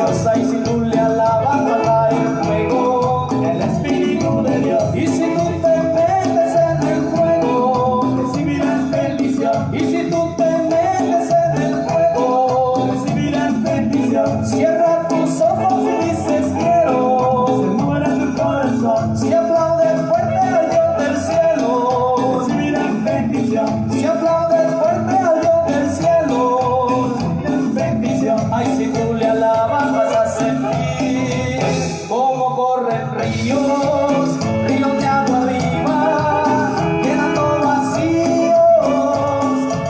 Dios. Ay, si tú le alabas, va a caer fuego, el Espíritu de Dios. Y si tú te metes en el fuego, recibirás bendición. Y si tú te metes en el fuego, recibirás bendición. Cierra tus ojos y dices quiero, se muera tu corazón. Si aplaudes fuerte al Dios del cielo, recibirás bendición. Si aplaudes fuerte al Dios del cielo, recibirás bendición. Ay, si tú le alabas vas a sentir como corren ríos, ríos de agua viva, llenando vacíos.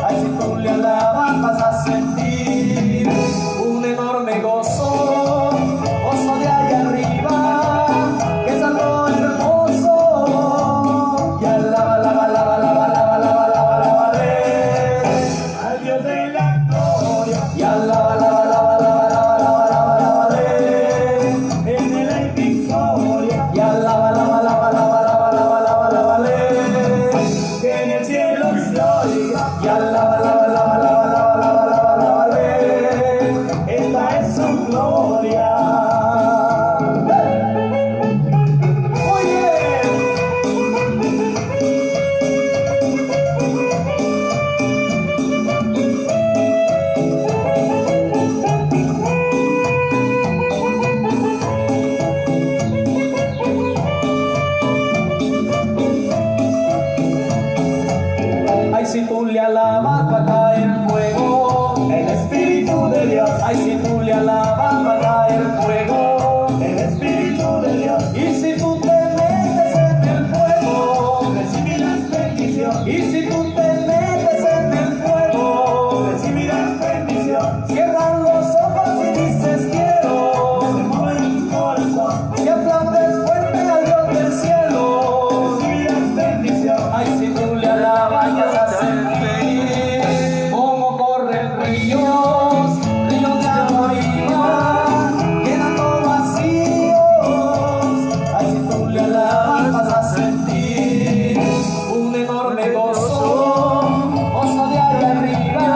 Ay, si tú le alabas vas a sentir un enorme gozo, gozo de allá arriba, que es algo hermoso. Y alaba, alaba, alaba, alaba, alaba, alaba, alaba, alabaré al Dios de la gloria. Y alaba, alaba, alaba, alaba, alaba, alaba, alabaré en él hay victoria. Y alaba, alaba, alaba, alaba, alaba, alaba, alaba, alabaré que en el cielo se oiga. Y alaba, alaba, alaba, alaba, alaba, alaba, alaba, alabaré, esta es su gloria. Muy bien. Ay, si tú le alabas va a caer fuego, el Espíritu de Dios. Ay, si tú le alabas va a caer fuego, el Espíritu de Dios. Y si tú te metes en el fuego, recibirás bendición. Y si tú te metes en el fuego, recibirás bendición. Cierran los ojos y dices quiero, se mueve tu corazón. Si aplaudes fuerte al Dios del cielo, recibirás bendición. Ay, si tú le alabas vas a sentir como corren ríos, ríos de agua viva, llenando vacíos. Ay, si tú le alabas vas a sentir un enorme gozo, gozo de allá arriba,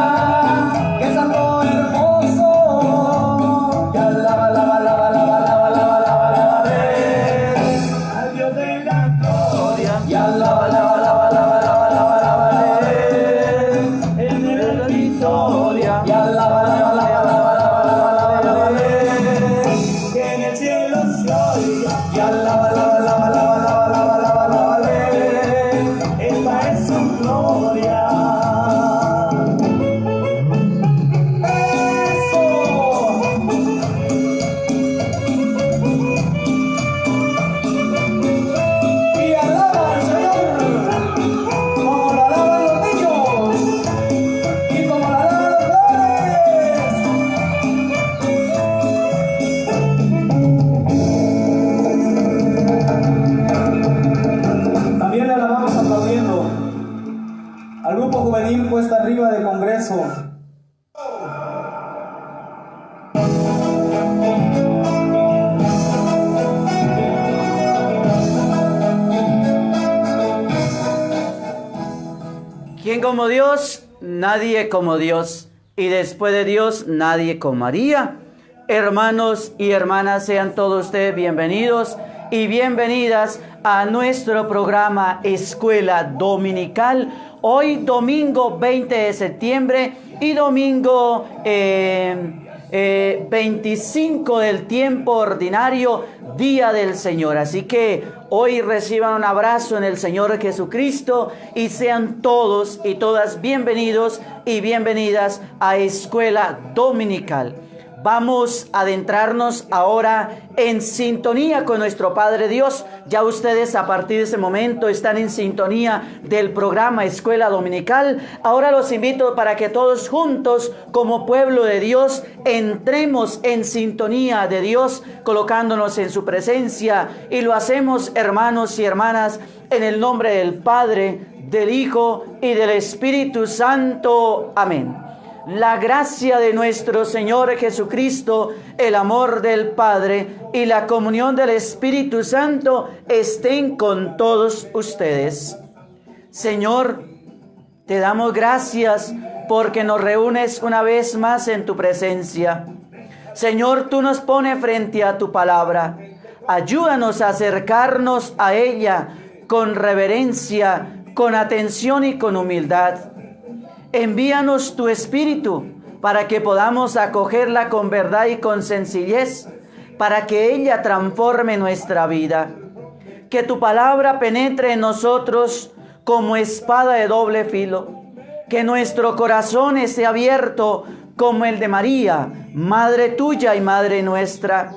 que es algo hermoso. Y alaba, alaba, alaba, alaba, alaba, alaba, alaba, alabaré al Dios de la gloria. Y alaba, alaba, alaba, alaba, alaba, alaba, alabaré en él la victoria. Y alaba, alaba, alaba, alaba, alaba, alaba, alabaré que en el cielo se oiga. Y alaba, alaba, alaba, alaba, alaba, alaba, alaba, alabaré, esta es su gloria. ¡Eso! Y alaba al Señor como lo alaban los niños y como lo alaban los padres. También le alabamos aplaudiendo al grupo juvenil Puesta Arriba de Congreso. ¿Quién como Dios? Nadie como Dios. Y después de Dios, nadie como María. Hermanos y hermanas, sean todos ustedes bienvenidos y bienvenidas a nuestro programa Escuela Dominical. Hoy domingo 20 de septiembre y domingo 25 del tiempo ordinario, Día del Señor. Así que hoy reciban un abrazo en el Señor Jesucristo y sean todos y todas bienvenidos y bienvenidas a Escuela Dominical. Vamos a adentrarnos ahora en sintonía con nuestro Padre Dios. Ya ustedes a partir de ese momento están en sintonía del programa Escuela Dominical. Ahora los invito para que todos juntos, como pueblo de Dios, entremos en sintonía de Dios, colocándonos en su presencia. Y lo hacemos, hermanos y hermanas, en el nombre del Padre, del Hijo y del Espíritu Santo. Amén. La gracia de nuestro Señor Jesucristo, el amor del Padre y la comunión del Espíritu Santo estén con todos ustedes. Señor, te damos gracias porque nos reúnes una vez más en tu presencia. Señor, tú nos pones frente a tu palabra. Ayúdanos a acercarnos a ella con reverencia, con atención y con humildad. Envíanos tu Espíritu para que podamos acogerla con verdad y con sencillez, para que ella transforme nuestra vida. Que tu palabra penetre en nosotros como espada de doble filo. Que nuestro corazón esté abierto como el de María, Madre tuya y Madre nuestra.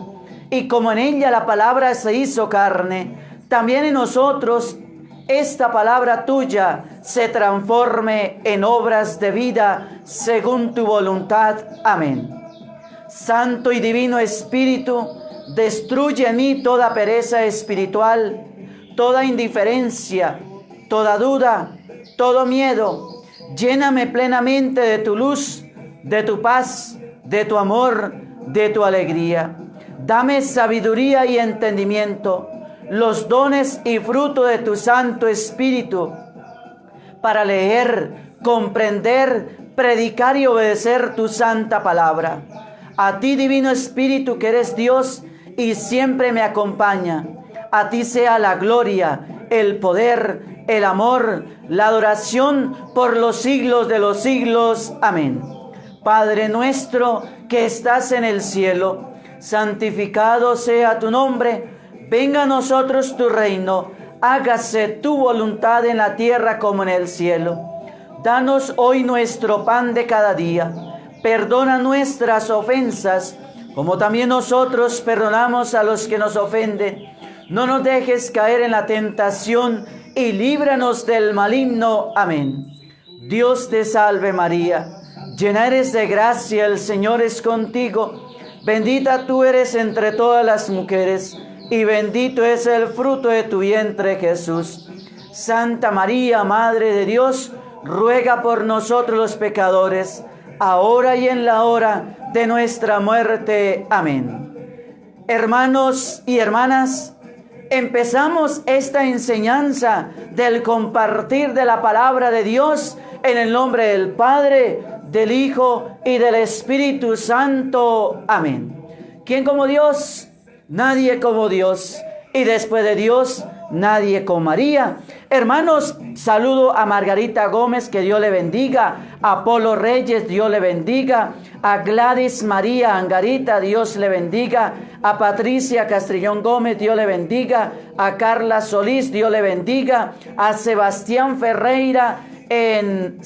Y como en ella la palabra se hizo carne, también en nosotros esta palabra tuya se transforme en obras de vida según tu voluntad. Amén. Santo y divino Espíritu, destruye en mí toda pereza espiritual, toda indiferencia, toda duda, todo miedo. Lléname plenamente de tu luz, de tu paz, de tu amor, de tu alegría. Dame sabiduría y entendimiento, los dones y fruto de tu Santo Espíritu, para leer, comprender, predicar y obedecer tu santa palabra. A ti, Divino Espíritu, que eres Dios y siempre me acompaña. A ti sea la gloria, el poder, el amor, la adoración por los siglos de los siglos. Amén. Padre nuestro que estás en el cielo, santificado sea tu nombre. Venga a nosotros tu reino. Hágase tu voluntad en la tierra como en el cielo. Danos hoy nuestro pan de cada día. Perdona nuestras ofensas, como también nosotros perdonamos a los que nos ofenden. No nos dejes caer en la tentación y líbranos del maligno. Amén. Dios te salve María, llena eres de gracia, el Señor es contigo. Bendita tú eres entre todas las mujeres, y bendito es el fruto de tu vientre, Jesús. Santa María, Madre de Dios, ruega por nosotros los pecadores, ahora y en la hora de nuestra muerte. Amén. Hermanos y hermanas, empezamos esta enseñanza del compartir de la palabra de Dios en el nombre del Padre, del Hijo y del Espíritu Santo. Amén. ¿Quién como Dios? Nadie como Dios. Y después de Dios, nadie como María. Hermanos, saludo a Margarita Gómez, que Dios le bendiga. A Polo Reyes, Dios le bendiga. A Gladys María Angarita, Dios le bendiga. A Patricia Castrillón Gómez, Dios le bendiga. A Carla Solís, Dios le bendiga. A Sebastián Ferreira en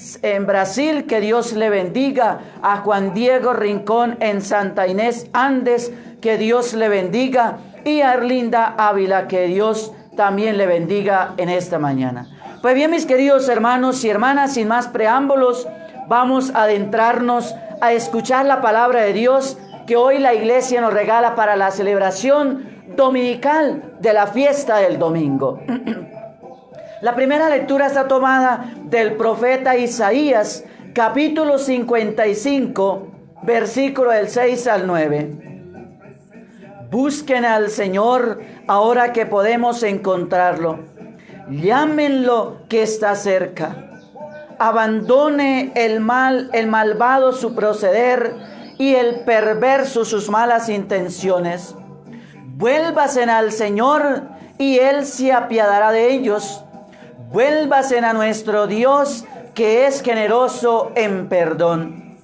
Brasil, que Dios le bendiga. A Juan Diego Rincón en Santa Inés Andes, que Dios le bendiga. Y a Erlinda Ávila, que Dios también le bendiga en esta mañana. Pues bien, mis queridos hermanos y hermanas, sin más preámbulos, vamos a adentrarnos a escuchar la palabra de Dios que hoy la iglesia nos regala para la celebración dominical de la fiesta del domingo. La primera lectura está tomada del profeta Isaías, capítulo 55, versículo del 6 al 9. Busquen al Señor ahora que podemos encontrarlo. Llámenlo que está cerca. Abandone el malvado su proceder y el perverso sus malas intenciones. Vuélvasen al Señor y Él se apiadará de ellos. Vuélvasen a nuestro Dios, que es generoso en perdón.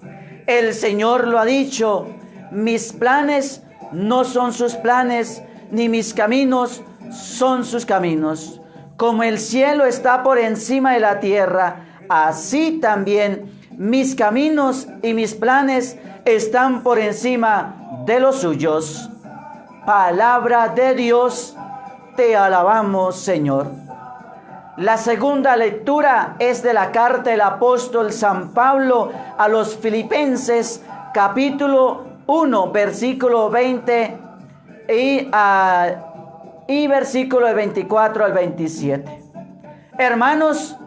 El Señor lo ha dicho: mis planes no son sus planes, ni mis caminos son sus caminos. Como el cielo está por encima de la tierra, así también mis caminos y mis planes están por encima de los suyos. Palabra de Dios, te alabamos, Señor. La segunda lectura es de la carta del apóstol San Pablo a los Filipenses, capítulo 1, versículo 20 y versículo de 24 al 27. Hermanos,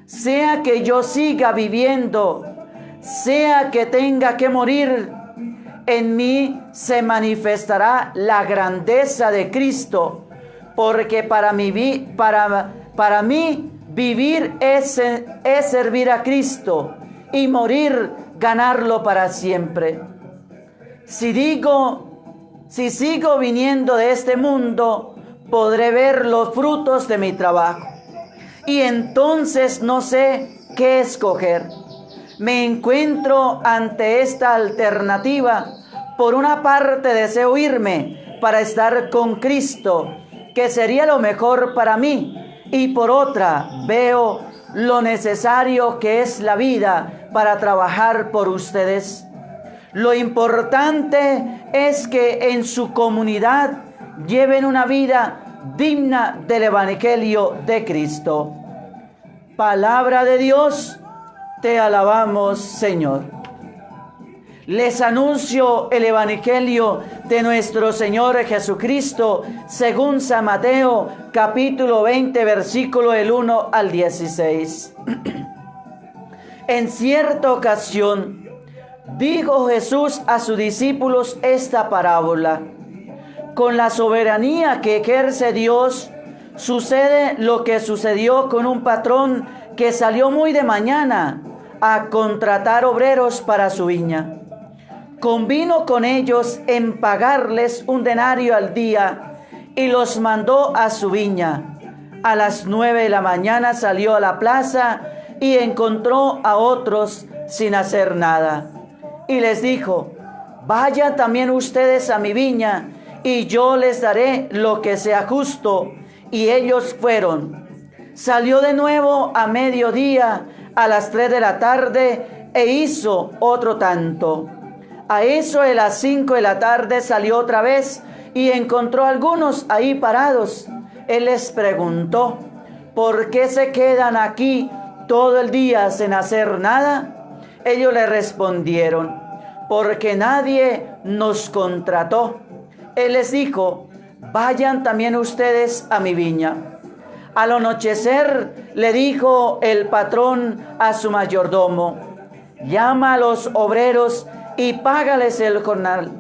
sea que yo siga viviendo, sea que tenga que morir, en mí se manifestará la grandeza de Cristo, porque para mí vivir es servir a Cristo, y morir, ganarlo para siempre. Si sigo viniendo de este mundo, podré ver los frutos de mi trabajo. Y entonces no sé qué escoger. Me encuentro ante esta alternativa. Por una parte deseo irme para estar con Cristo, que sería lo mejor para mí. Y por otra veo lo necesario que es la vida para trabajar por ustedes. Lo importante es que en su comunidad lleven una vida digna del Evangelio de Cristo. Palabra de Dios, te alabamos, Señor. Les anuncio el Evangelio de nuestro Señor Jesucristo según San Mateo, capítulo 20, versículo del 1 al 16. En cierta ocasión, dijo Jesús a sus discípulos esta parábola: con la soberanía que ejerce Dios, sucede lo que sucedió con un patrón que salió muy de mañana a contratar obreros para su viña. Convino con ellos en pagarles un denario al día y los mandó a su viña. A las 9 de la mañana salió a la plaza y encontró a otros sin hacer nada. Y les dijo: vayan también ustedes a mi viña y yo les daré lo que sea justo. Y ellos fueron. Salió de nuevo a mediodía, a las 3 de la tarde, e hizo otro tanto. A eso de las 5 de la tarde salió otra vez y encontró a algunos ahí parados. Él les preguntó: ¿por qué se quedan aquí todo el día sin hacer nada? Ellos le respondieron: porque nadie nos contrató. Él les dijo: vayan también ustedes a mi viña. Al anochecer le dijo el patrón a su mayordomo: llama a los obreros y págales el jornal,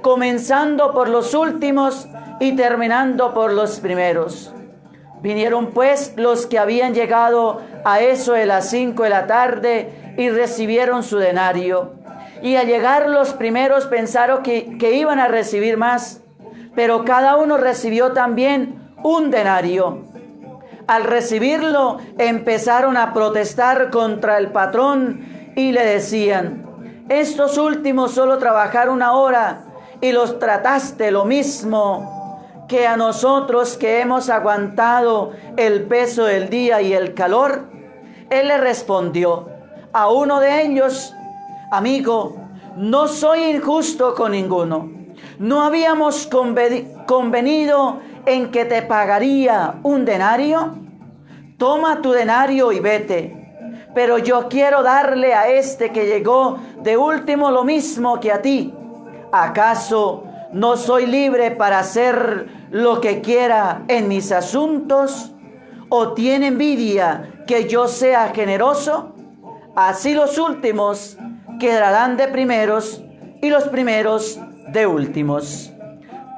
comenzando por los últimos y terminando por los primeros. Vinieron pues los que habían llegado a eso de las 5 de la tarde y recibieron su denario. Y al llegar los primeros pensaron que iban a recibir más, pero cada uno recibió también un denario. Al recibirlo empezaron a protestar contra el patrón y le decían: estos últimos solo trabajaron 1 hora y los trataste lo mismo que a nosotros que hemos aguantado el peso del día y el calor. Él le respondió a uno de ellos: amigo, no soy injusto con ninguno. ¿No habíamos convenido en que te pagaría un denario? Toma tu denario y vete. Pero yo quiero darle a este que llegó de último lo mismo que a ti. ¿Acaso no soy libre para hacer lo que quiera en mis asuntos? ¿O tiene envidia que yo sea generoso? Así los últimos quedarán de primeros y los primeros de últimos.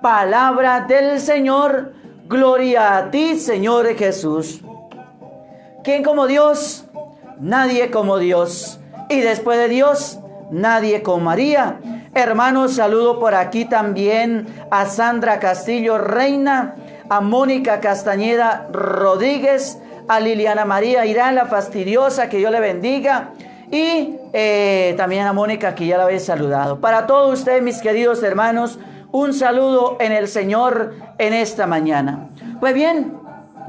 Palabra del Señor. Gloria a ti, Señor Jesús. ¿Quién como Dios? Nadie como Dios. Y después de Dios, nadie como María. Hermanos, saludo por aquí también a Sandra Castillo Reina, a Mónica Castañeda Rodríguez, a Liliana María Irán, la fastidiosa, que Dios le bendiga. Y también a Mónica, que ya la había saludado. Para todos ustedes, mis queridos hermanos, un saludo en el Señor en esta mañana. Pues bien,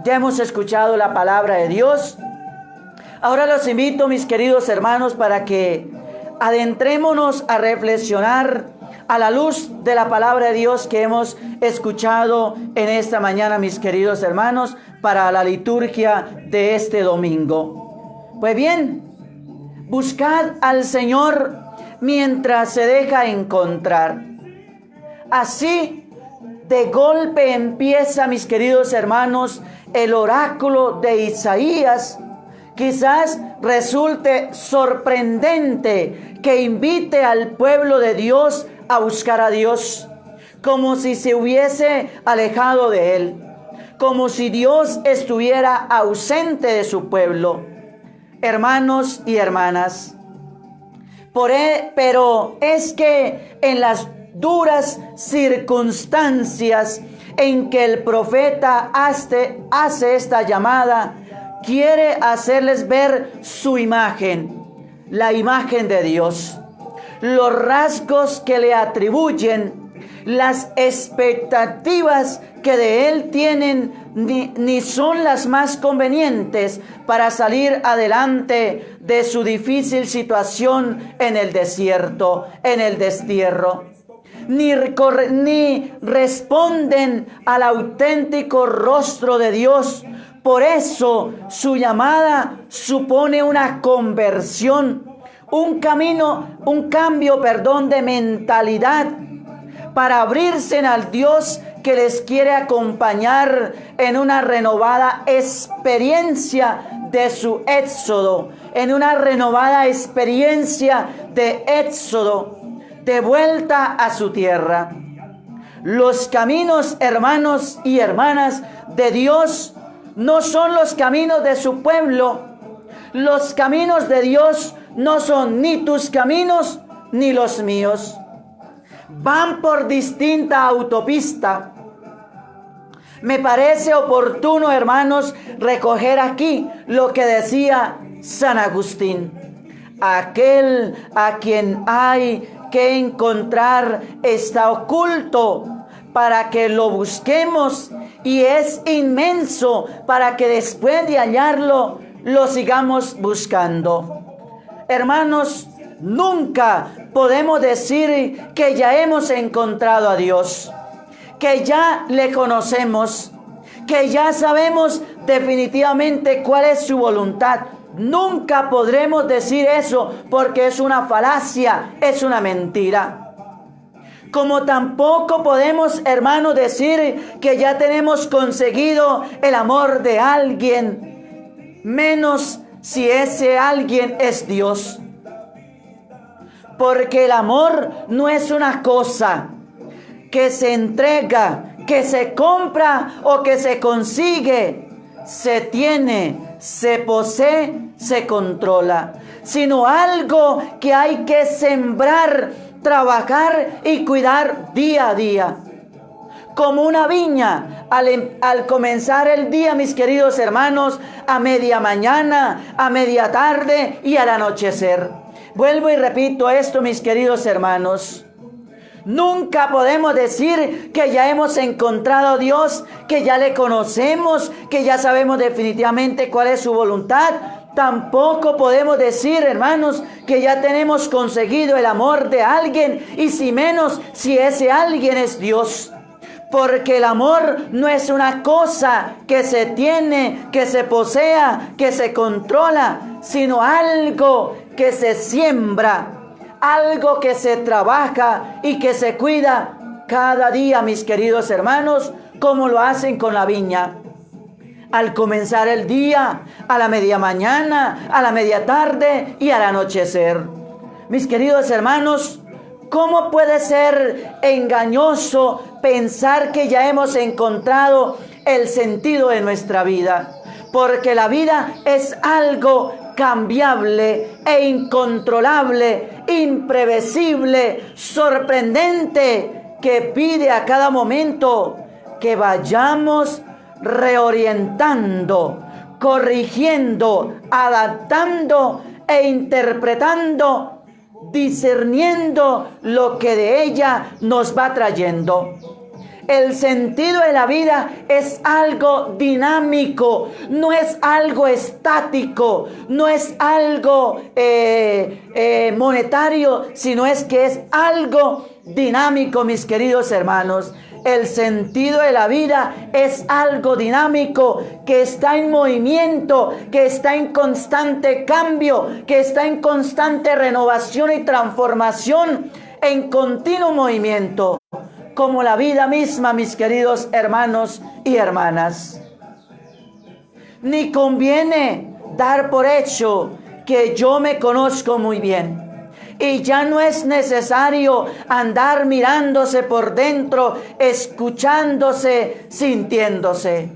ya hemos escuchado la palabra de Dios. Ahora los invito, mis queridos hermanos, para que adentrémonos a reflexionar a la luz de la palabra de Dios que hemos escuchado en esta mañana, mis queridos hermanos, para la liturgia de este domingo. Pues bien, buscad al Señor mientras se deja encontrar. Así, de golpe empieza, mis queridos hermanos, el oráculo de Isaías. Quizás resulte sorprendente que invite al pueblo de Dios a buscar a Dios, como si se hubiese alejado de Él, como si Dios estuviera ausente de su pueblo. Hermanos y hermanas, pero es que en las duras circunstancias en que el profeta hace esta llamada, quiere hacerles ver su imagen, la imagen de Dios, los rasgos que le atribuyen, las expectativas que de Él tienen, ni son las más convenientes para salir adelante de su difícil situación en el desierto, en el destierro. Ni responden al auténtico rostro de Dios. Por eso su llamada supone una conversión, un cambio de mentalidad para abrirse al Dios que les quiere acompañar en una renovada experiencia de su éxodo, en una renovada experiencia de éxodo, de vuelta a su tierra. Los caminos, hermanos y hermanas, de Dios no son los caminos de su pueblo. Los caminos de Dios no son ni tus caminos ni los míos. Van por distinta autopista. Me parece oportuno, hermanos, recoger aquí lo que decía San Agustín. Aquel a quien hay que encontrar está oculto para que lo busquemos, y es inmenso para que después de hallarlo lo sigamos buscando. Hermanos, nunca podemos decir que ya hemos encontrado a Dios, que ya le conocemos, que ya sabemos definitivamente cuál es su voluntad. Nunca podremos decir eso, porque es una falacia, es una mentira. Como tampoco podemos, hermanos, decir que ya tenemos conseguido el amor de alguien, menos si ese alguien es Dios. Porque el amor no es una cosa que se entrega, que se compra o que se consigue, se tiene, se posee, se controla, sino algo que hay que sembrar, trabajar y cuidar día a día. Como una viña, al comenzar el día, mis queridos hermanos, a media mañana, a media tarde y al anochecer. Vuelvo y repito esto, mis queridos hermanos. Nunca podemos decir que ya hemos encontrado a Dios, que ya le conocemos, que ya sabemos definitivamente cuál es su voluntad. Tampoco podemos decir, hermanos, que ya tenemos conseguido el amor de alguien, y si menos si ese alguien es Dios. Porque el amor no es una cosa que se tiene, que se posea, que se controla, sino algo que se siembra, algo que se trabaja y que se cuida cada día, mis queridos hermanos, como lo hacen con la viña. Al comenzar el día, a la media mañana, a la media tarde y al anochecer. Mis queridos hermanos, ¿cómo puede ser engañoso pensar que ya hemos encontrado el sentido de nuestra vida? Porque la vida es algo cambiable e incontrolable, imprevisible, sorprendente, que pide a cada momento que vayamos reorientando, corrigiendo, adaptando e interpretando, discerniendo lo que de ella nos va trayendo. El sentido de la vida es algo dinámico, no es algo estático, no es algo monetario, sino es que es algo dinámico, mis queridos hermanos. El sentido de la vida es algo dinámico, que está en movimiento, que está en constante cambio, que está en constante renovación y transformación, en continuo movimiento, como la vida misma, mis queridos hermanos y hermanas. Ni conviene dar por hecho que yo me conozco muy bien. Y ya no es necesario andar mirándose por dentro, escuchándose, sintiéndose.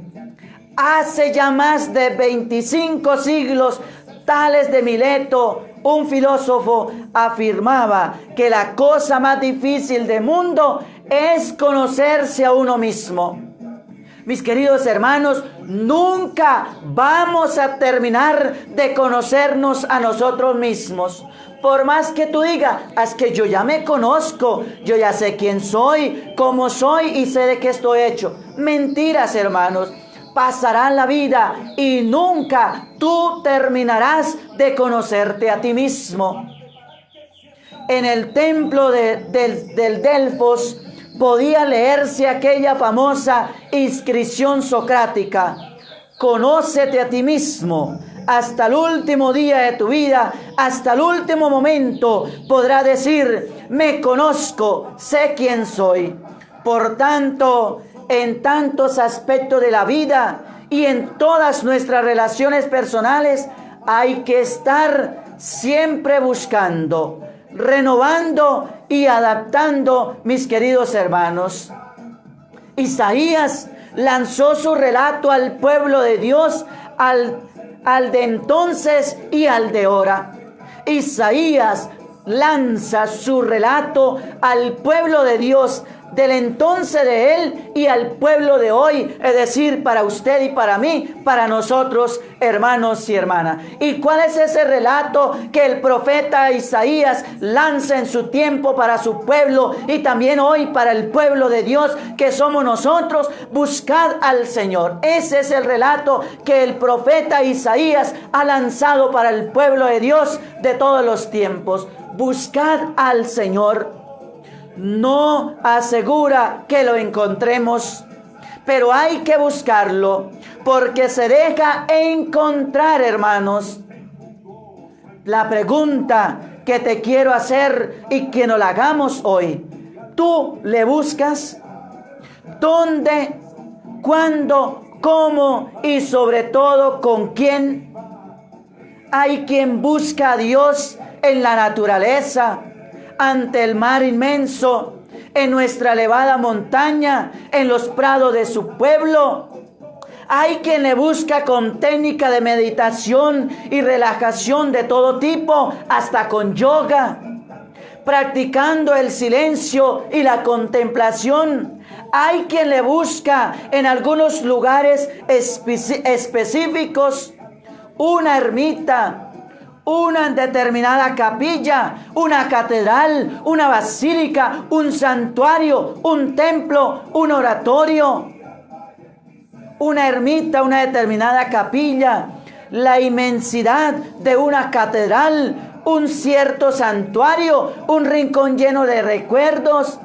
Hace ya más de 25 siglos, Tales de Mileto, un filósofo afirmaba que la cosa más difícil del mundo es conocerse a uno mismo. Mis queridos hermanos, nunca vamos a terminar de conocernos a nosotros mismos. Por más que tú digas, es que yo ya me conozco, yo ya sé quién soy, cómo soy y sé de qué estoy hecho. Mentiras, hermanos. Pasará la vida y nunca tú terminarás de conocerte a ti mismo. En el templo del Delfos podía leerse aquella famosa inscripción socrática: conócete a ti mismo. Hasta el último día de tu vida, hasta el último momento, podrá decir: me conozco, sé quién soy. Por tanto, en tantos aspectos de la vida y en todas nuestras relaciones personales, hay que estar siempre buscando, renovando y adaptando, mis queridos hermanos. Isaías lanzó su relato al pueblo de Dios, al de entonces y al de ahora. Isaías lanza su relato al pueblo de Dios del entonces de él y al pueblo de hoy, es decir, para usted y para mí, para nosotros, hermanos y hermanas. ¿Y cuál es ese relato que el profeta Isaías lanza en su tiempo para su pueblo y también hoy para el pueblo de Dios que somos nosotros? Buscad al Señor. Ese es el relato que el profeta Isaías ha lanzado para el pueblo de Dios de todos los tiempos. Buscad al Señor. No asegura que lo encontremos, pero hay que buscarlo, porque se deja encontrar, hermanos. La pregunta que te quiero hacer y que nos la hagamos hoy: ¿tú le buscas? ¿Dónde? ¿Cuándo? ¿Cómo? Y sobre todo, ¿con quién? Hay quien busca a Dios en la naturaleza, ante el mar inmenso, en nuestra elevada montaña, en los prados de su pueblo. Hay quien le busca con técnica de meditación y relajación de todo tipo, hasta con yoga, practicando el silencio y la contemplación. Hay quien le busca en algunos lugares específicos, una ermita, una determinada capilla, una catedral, una basílica, un santuario, un templo, un oratorio, una ermita, una determinada capilla, la inmensidad de una catedral, un cierto santuario, un rincón lleno de recuerdos.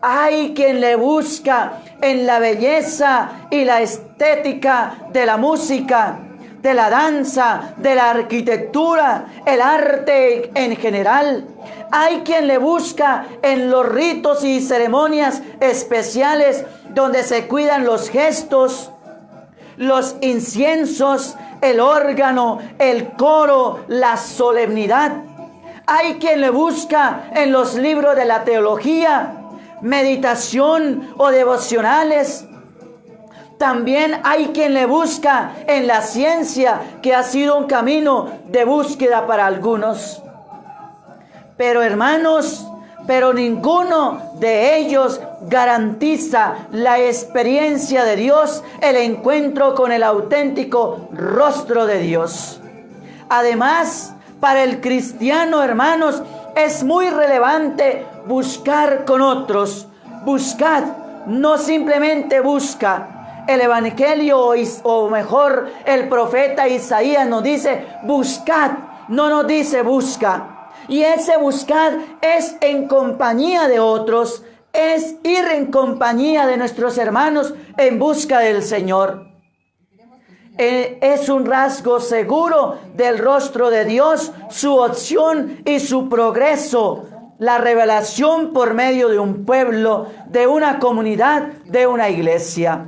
Hay quien le busca en la belleza y la estética de la música, de la danza, de la arquitectura, el arte en general. Hay quien le busca en los ritos y ceremonias especiales donde se cuidan los gestos, los inciensos, el órgano, el coro, la solemnidad. Hay quien le busca en los libros de la teología, meditación o devocionales. También hay quien le busca en la ciencia, que ha sido un camino de búsqueda para algunos. Pero hermanos, ninguno de ellos garantiza la experiencia de Dios, el encuentro con el auténtico rostro de Dios. Además, para el cristiano, hermanos, es muy relevante buscar con otros. Buscad, no simplemente busca. El Evangelio, o mejor, el profeta Isaías nos dice buscad, no nos dice busca. Y ese buscar es en compañía de otros, es ir en compañía de nuestros hermanos en busca del Señor. Es un rasgo seguro del rostro de Dios, su opción y su progreso. La revelación por medio de un pueblo, de una comunidad, de una iglesia.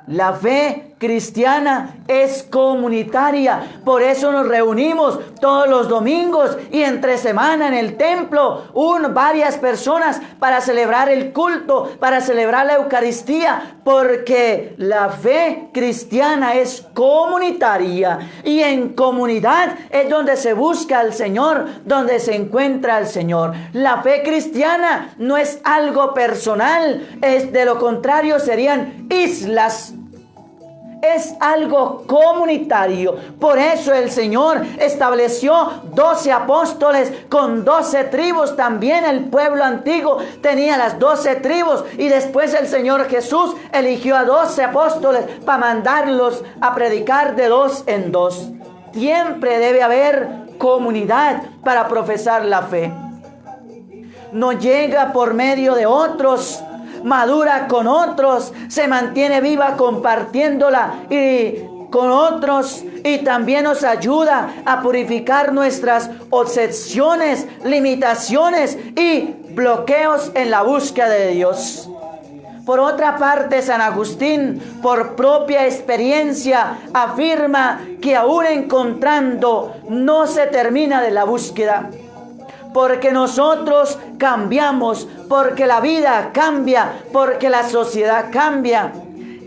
La fe cristiana es comunitaria. Por eso nos reunimos todos los domingos y entre semana en el templo, varias personas para celebrar el culto, para celebrar la Eucaristía, porque la fe cristiana es comunitaria y en comunidad es donde se busca al Señor, donde se encuentra al Señor. La fe cristiana no es algo personal, de lo contrario serían islas. Es algo comunitario. Por eso el Señor estableció 12 apóstoles con 12 tribus. También el pueblo antiguo tenía las 12 tribus. Y después el Señor Jesús eligió a 12 apóstoles para mandarlos a predicar de 2 en 2. Siempre debe haber comunidad para profesar la fe. No llega por medio de otros, madura con otros, se mantiene viva compartiéndola y con otros, y también nos ayuda a purificar nuestras obsesiones, limitaciones y bloqueos en la búsqueda de Dios. Por otra parte, San Agustín, por propia experiencia, afirma que aún encontrando no se termina de la búsqueda. Porque nosotros cambiamos, porque la vida cambia, porque la sociedad cambia.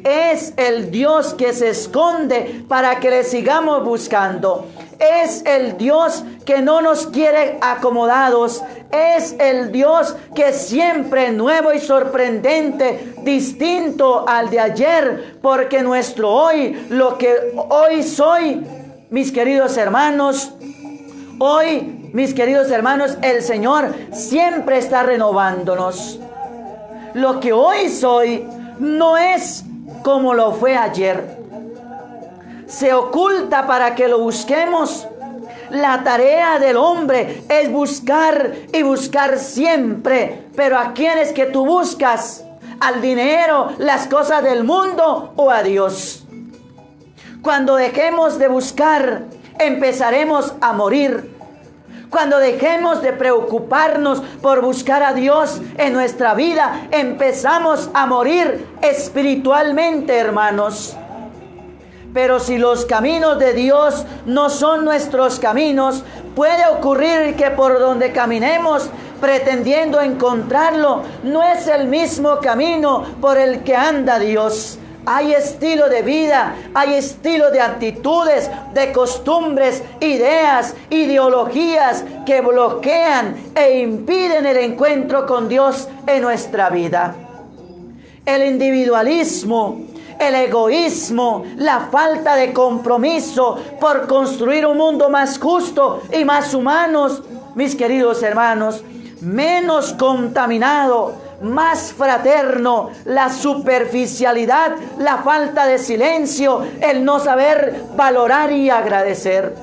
Es el Dios que se esconde para que le sigamos buscando. Es el Dios que no nos quiere acomodados. Es el Dios que siempre es nuevo y sorprendente, distinto al de ayer. Porque nuestro hoy, lo que hoy soy, mis queridos hermanos, hoy, mis queridos hermanos, el Señor siempre está renovándonos. Lo que hoy soy no es como lo fue ayer. Se oculta para que lo busquemos. La tarea del hombre es buscar y buscar siempre. Pero ¿a quién es que tú buscas? ¿Al dinero, las cosas del mundo o a Dios? Cuando dejemos de buscar, empezaremos a morir. Cuando dejemos de preocuparnos por buscar a Dios en nuestra vida, empezamos a morir espiritualmente, hermanos. Pero si los caminos de Dios no son nuestros caminos, puede ocurrir que por donde caminemos pretendiendo encontrarlo, no es el mismo camino por el que anda Dios. Hay estilo de vida, hay estilo de actitudes, de costumbres, ideas, ideologías que bloquean e impiden el encuentro con Dios en nuestra vida. El individualismo, el egoísmo, la falta de compromiso por construir un mundo más justo y más humano, mis queridos hermanos, menos contaminado, más fraterno, la superficialidad, la falta de silencio, el no saber valorar y agradecer.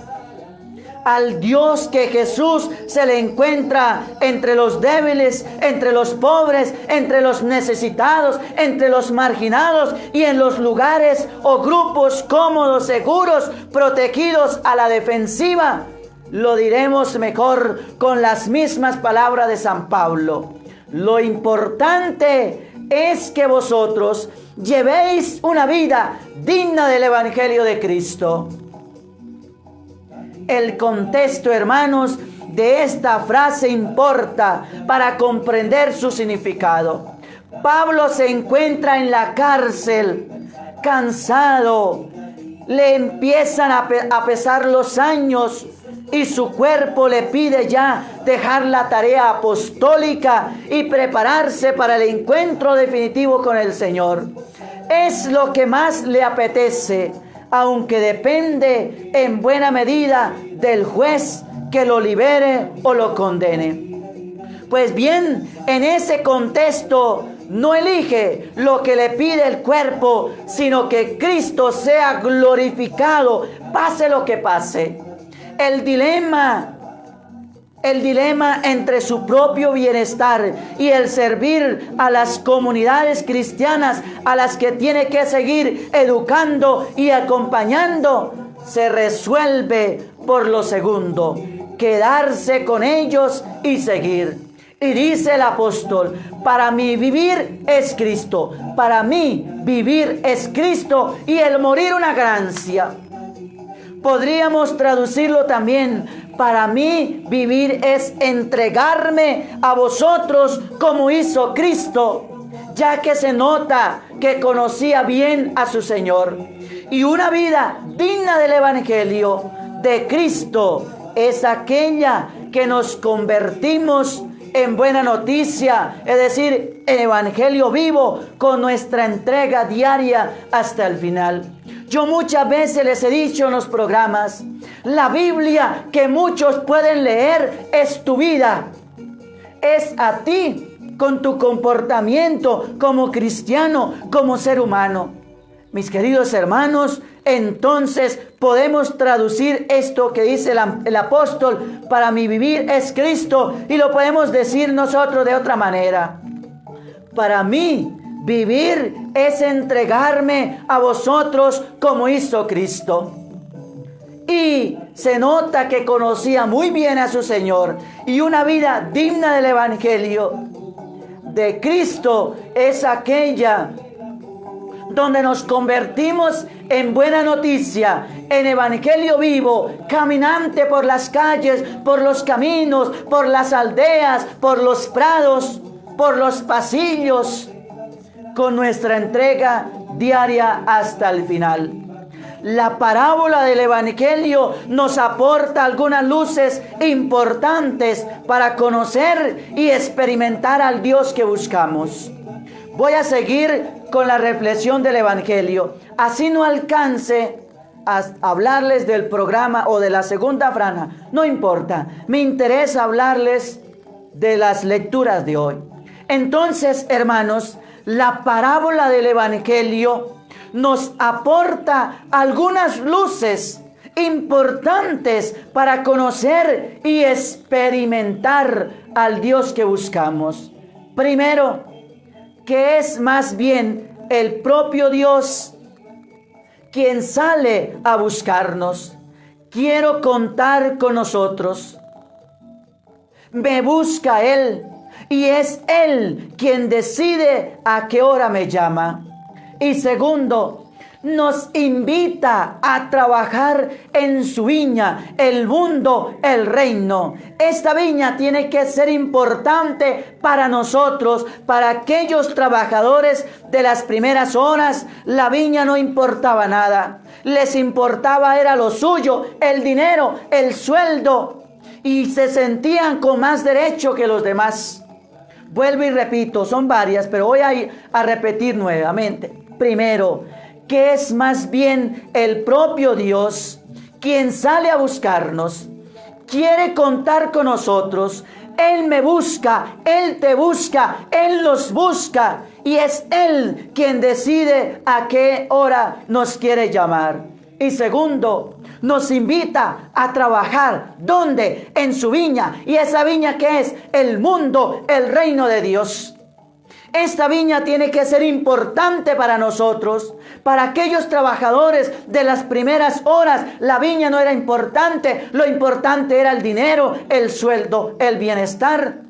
Al Dios que Jesús se le encuentra entre los débiles, entre los pobres, entre los necesitados, entre los marginados y en los lugares o grupos cómodos, seguros, protegidos a la defensiva. Lo diremos mejor con las mismas palabras de San Pablo. Lo importante es que vosotros llevéis una vida digna del Evangelio de Cristo. El contexto, hermanos, de esta frase importa para comprender su significado. Pablo se encuentra en la cárcel, cansado. Le empiezan a pesar los años y su cuerpo le pide ya dejar la tarea apostólica y prepararse para el encuentro definitivo con el Señor. Es lo que más le apetece, aunque depende en buena medida del juez que lo libere o lo condene. Pues bien, en ese contexto no elige lo que le pide el cuerpo, sino que Cristo sea glorificado, pase lo que pase. El dilema entre su propio bienestar y el servir a las comunidades cristianas a las que tiene que seguir educando y acompañando se resuelve por lo segundo, quedarse con ellos y seguir. Y dice el apóstol, para mí vivir es Cristo, para mí vivir es Cristo y el morir una ganancia. Podríamos traducirlo también, para mí vivir es entregarme a vosotros como hizo Cristo, ya que se nota que conocía bien a su Señor. Y una vida digna del Evangelio de Cristo es aquella que nos convertimos en buena noticia, es decir, en evangelio vivo, con nuestra entrega diaria hasta el final. Yo muchas veces les he dicho en los programas, la Biblia que muchos pueden leer es tu vida, es a ti, con tu comportamiento como cristiano, como ser humano. Mis queridos hermanos, entonces podemos traducir esto que dice el apóstol, para mi vivir es Cristo, y lo podemos decir nosotros de otra manera. Para mí vivir es entregarme a vosotros como hizo Cristo. Y se nota que conocía muy bien a su Señor, y una vida digna del Evangelio de Cristo es aquella donde nos convertimos en buena noticia, en evangelio vivo, caminante por las calles, por los caminos, por las aldeas, por los prados, por los pasillos, con nuestra entrega diaria hasta el final. La parábola del evangelio nos aporta algunas luces importantes para conocer y experimentar al Dios que buscamos. Voy a seguir con la reflexión del Evangelio. Así no alcance a hablarles del programa o de la segunda franja. No importa. Me interesa hablarles de las lecturas de hoy. Entonces, hermanos, la parábola del Evangelio nos aporta algunas luces importantes para conocer y experimentar al Dios que buscamos. Primero, que es más bien el propio Dios quien sale a buscarnos. Quiero contar con nosotros. Me busca Él y es Él quien decide a qué hora me llama. Y segundo, nos invita a trabajar en su viña, el mundo, el reino. Esta viña tiene que ser importante para nosotros, para aquellos trabajadores de las primeras horas. La viña no importaba nada, les importaba era lo suyo, el dinero, el sueldo, y se sentían con más derecho que los demás. Vuelvo y repito, son varias, pero voy a repetir nuevamente. Primero, que es más bien el propio Dios quien sale a buscarnos, quiere contar con nosotros. Él me busca, Él te busca, Él nos busca, y es Él quien decide a qué hora nos quiere llamar. Y segundo, nos invita a trabajar, ¿dónde? En su viña. ¿Y esa viña qué es? El mundo, el reino de Dios. Esta viña tiene que ser importante para nosotros. Para aquellos trabajadores de las primeras horas, la viña no era importante. Lo importante era el dinero, el sueldo, el bienestar.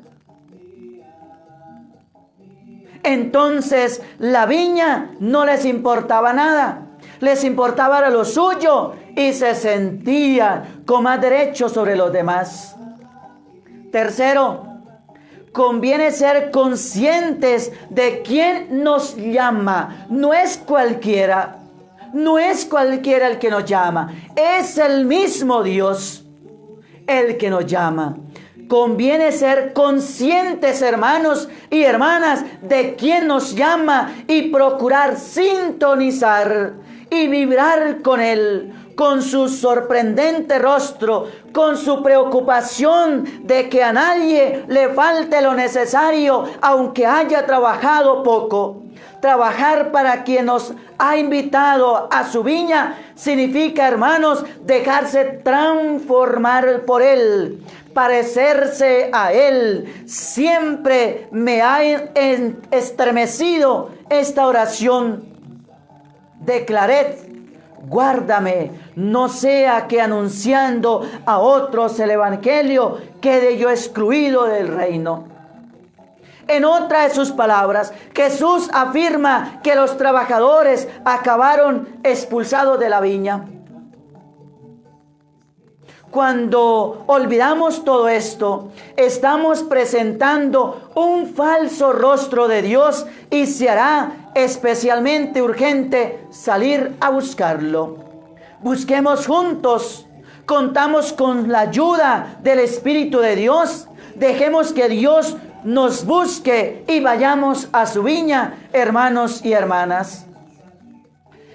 Entonces, la viña no les importaba nada. Les importaba lo suyo y se sentían con más derecho sobre los demás. Tercero, conviene ser conscientes de quién nos llama. No es cualquiera. No es cualquiera el que nos llama. Es el mismo Dios el que nos llama. Conviene ser conscientes, hermanos y hermanas, de quién nos llama y procurar sintonizar y vibrar con Él, con su sorprendente rostro, con su preocupación de que a nadie le falte lo necesario, aunque haya trabajado poco. Trabajar para quien nos ha invitado a su viña significa, hermanos, dejarse transformar por Él, parecerse a Él. Siempre me ha estremecido esta oración de Claret. Guárdame, no sea que anunciando a otros el evangelio quede yo excluido del reino. En otra de sus palabras, Jesús afirma que los trabajadores acabaron expulsados de la viña. Cuando olvidamos todo esto, estamos presentando un falso rostro de Dios y se hará especialmente urgente salir a buscarlo. Busquemos juntos, contamos con la ayuda del Espíritu de Dios, dejemos que Dios nos busque y vayamos a su viña, hermanos y hermanas.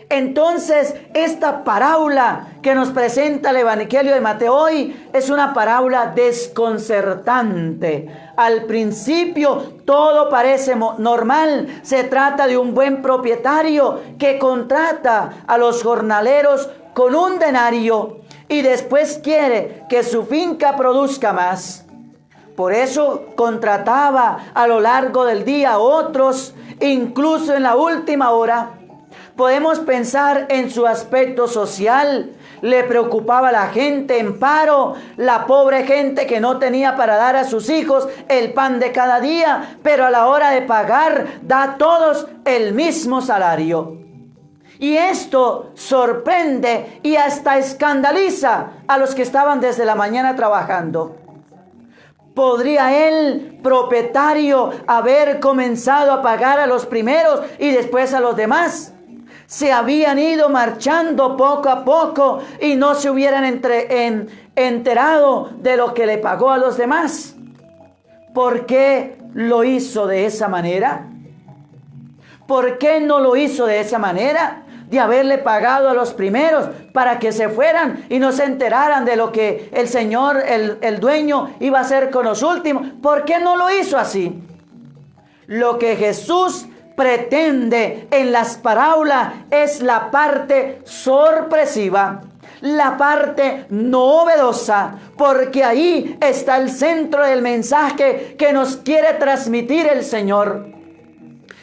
Entonces, esta parábola que nos presenta el Evangelio de Mateo hoy es una parábola desconcertante. Al principio todo parece normal. Se trata de un buen propietario que contrata a los jornaleros con un denario y después quiere que su finca produzca más. Por eso contrataba a lo largo del día a otros, incluso en la última hora. Podemos pensar en su aspecto social. Le preocupaba a la gente en paro, la pobre gente que no tenía para dar a sus hijos el pan de cada día, pero a la hora de pagar da a todos el mismo salario. Y esto sorprende y hasta escandaliza a los que estaban desde la mañana trabajando. ¿Podría el propietario haber comenzado a pagar a los primeros y después a los demás? Se habían ido marchando poco a poco y no se hubieran enterado de lo que le pagó a los demás. ¿Por qué lo hizo de esa manera? ¿Por qué no lo hizo de esa manera? De haberle pagado a los primeros para que se fueran y no se enteraran de lo que el Señor, el dueño, iba a hacer con los últimos. ¿Por qué no lo hizo así? Lo que Jesús pretende en las parábolas es la parte sorpresiva, la parte novedosa, porque ahí está el centro del mensaje que nos quiere transmitir el Señor.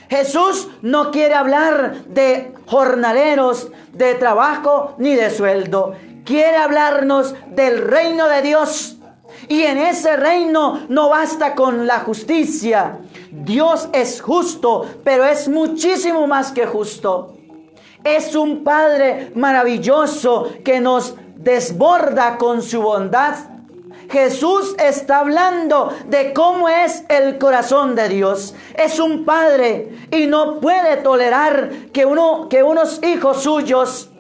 Jesús no quiere hablar de jornaleros, de trabajo ni de sueldo. Quiere hablarnos del reino de Dios. Y en ese reino no basta con la justicia. Dios es justo, pero es muchísimo más que justo. Es un Padre maravilloso que nos desborda con su bondad. Jesús está hablando de cómo es el corazón de Dios. Es un padre y no puede tolerar que unos hijos suyos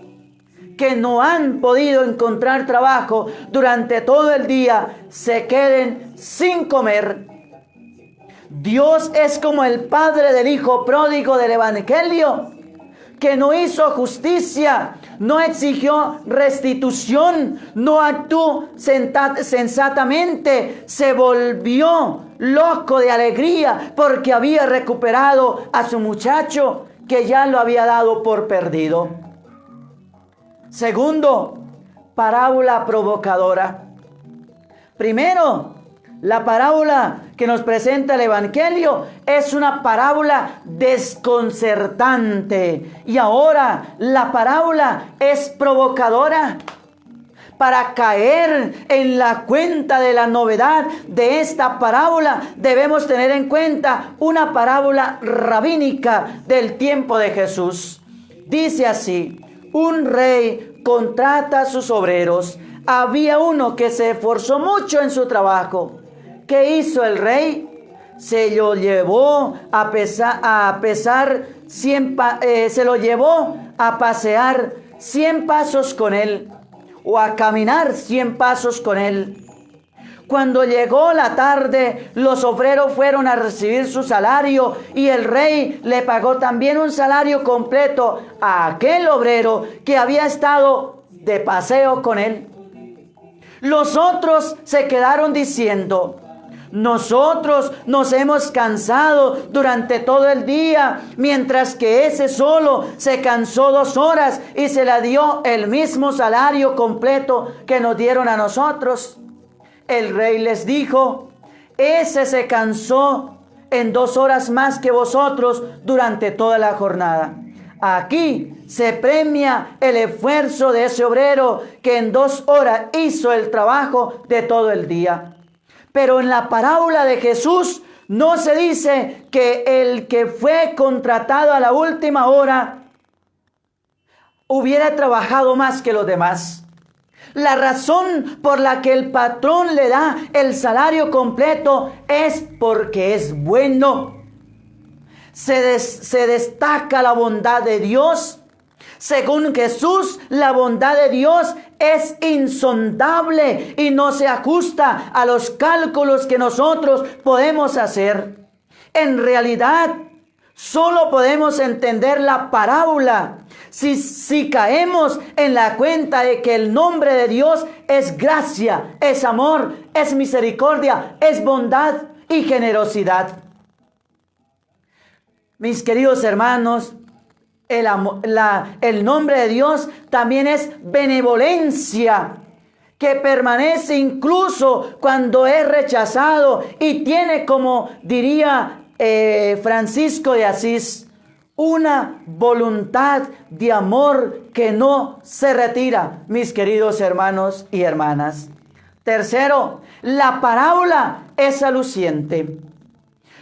que no han podido encontrar trabajo durante todo el día se queden sin comer. Dios es como el padre del hijo pródigo del Evangelio, que no hizo justicia, no exigió restitución, no actuó sensatamente, se volvió loco de alegría porque había recuperado a su muchacho que ya lo había dado por perdido. Segundo, parábola provocadora. Primero, la parábola que nos presenta el Evangelio es una parábola desconcertante. Y ahora la parábola es provocadora. Para caer en la cuenta de la novedad de esta parábola, debemos tener en cuenta una parábola rabínica del tiempo de Jesús. Dice así: un rey contrata a sus obreros. Había uno que se esforzó mucho en su trabajo. ¿Qué hizo el rey? Se lo llevó a pasear 100 pasos con él, o a caminar 100 pasos con él. Cuando llegó la tarde, los obreros fueron a recibir su salario y el rey le pagó también un salario completo a aquel obrero que había estado de paseo con él. Los otros se quedaron diciendo: nosotros nos hemos cansado durante todo el día, mientras que ese solo se cansó 2 horas y se le dio el mismo salario completo que nos dieron a nosotros. El rey les dijo: ese se cansó en 2 horas más que vosotros durante toda la jornada. Aquí se premia el esfuerzo de ese obrero que en 2 horas hizo el trabajo de todo el día. Pero en la parábola de Jesús no se dice que el que fue contratado a la última hora hubiera trabajado más que los demás. La razón por la que el patrón le da el salario completo es porque es bueno. Se destaca la bondad de Dios. Según Jesús, la bondad de Dios es insondable y no se ajusta a los cálculos que nosotros podemos hacer. En realidad, solo podemos entender la parábola si caemos en la cuenta de que el nombre de Dios es gracia, es amor, es misericordia, es bondad y generosidad. Mis queridos hermanos, el nombre de Dios también es benevolencia, que permanece incluso cuando es rechazado y tiene, como diría Francisco de Asís, una voluntad de amor que no se retira, mis queridos hermanos y hermanas. Tercero, la parábola es aluciente.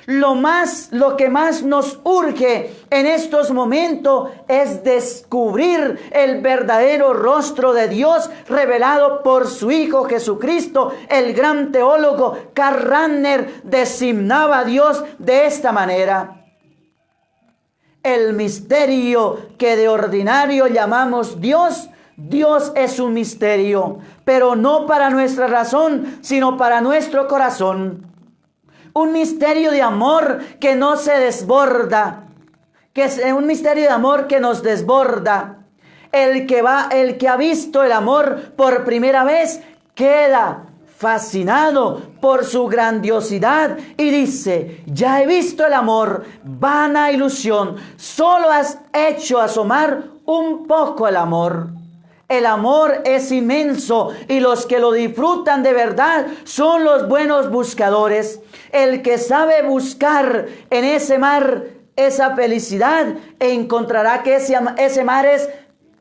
Lo que más nos urge en estos momentos es descubrir el verdadero rostro de Dios revelado por su Hijo Jesucristo. El gran teólogo Karl Rahner designaba a Dios de esta manera: el misterio que de ordinario llamamos Dios. Dios es un misterio, pero no para nuestra razón, sino para nuestro corazón. Un misterio de amor que no se desborda, que es un misterio de amor que nos desborda. El que ha visto el amor por primera vez queda fascinado por su grandiosidad y dice: ya he visto el amor, vana ilusión, solo has hecho asomar un poco el amor. El amor es inmenso y los que lo disfrutan de verdad son los buenos buscadores. El que sabe buscar en ese mar esa felicidad encontrará que ese mar es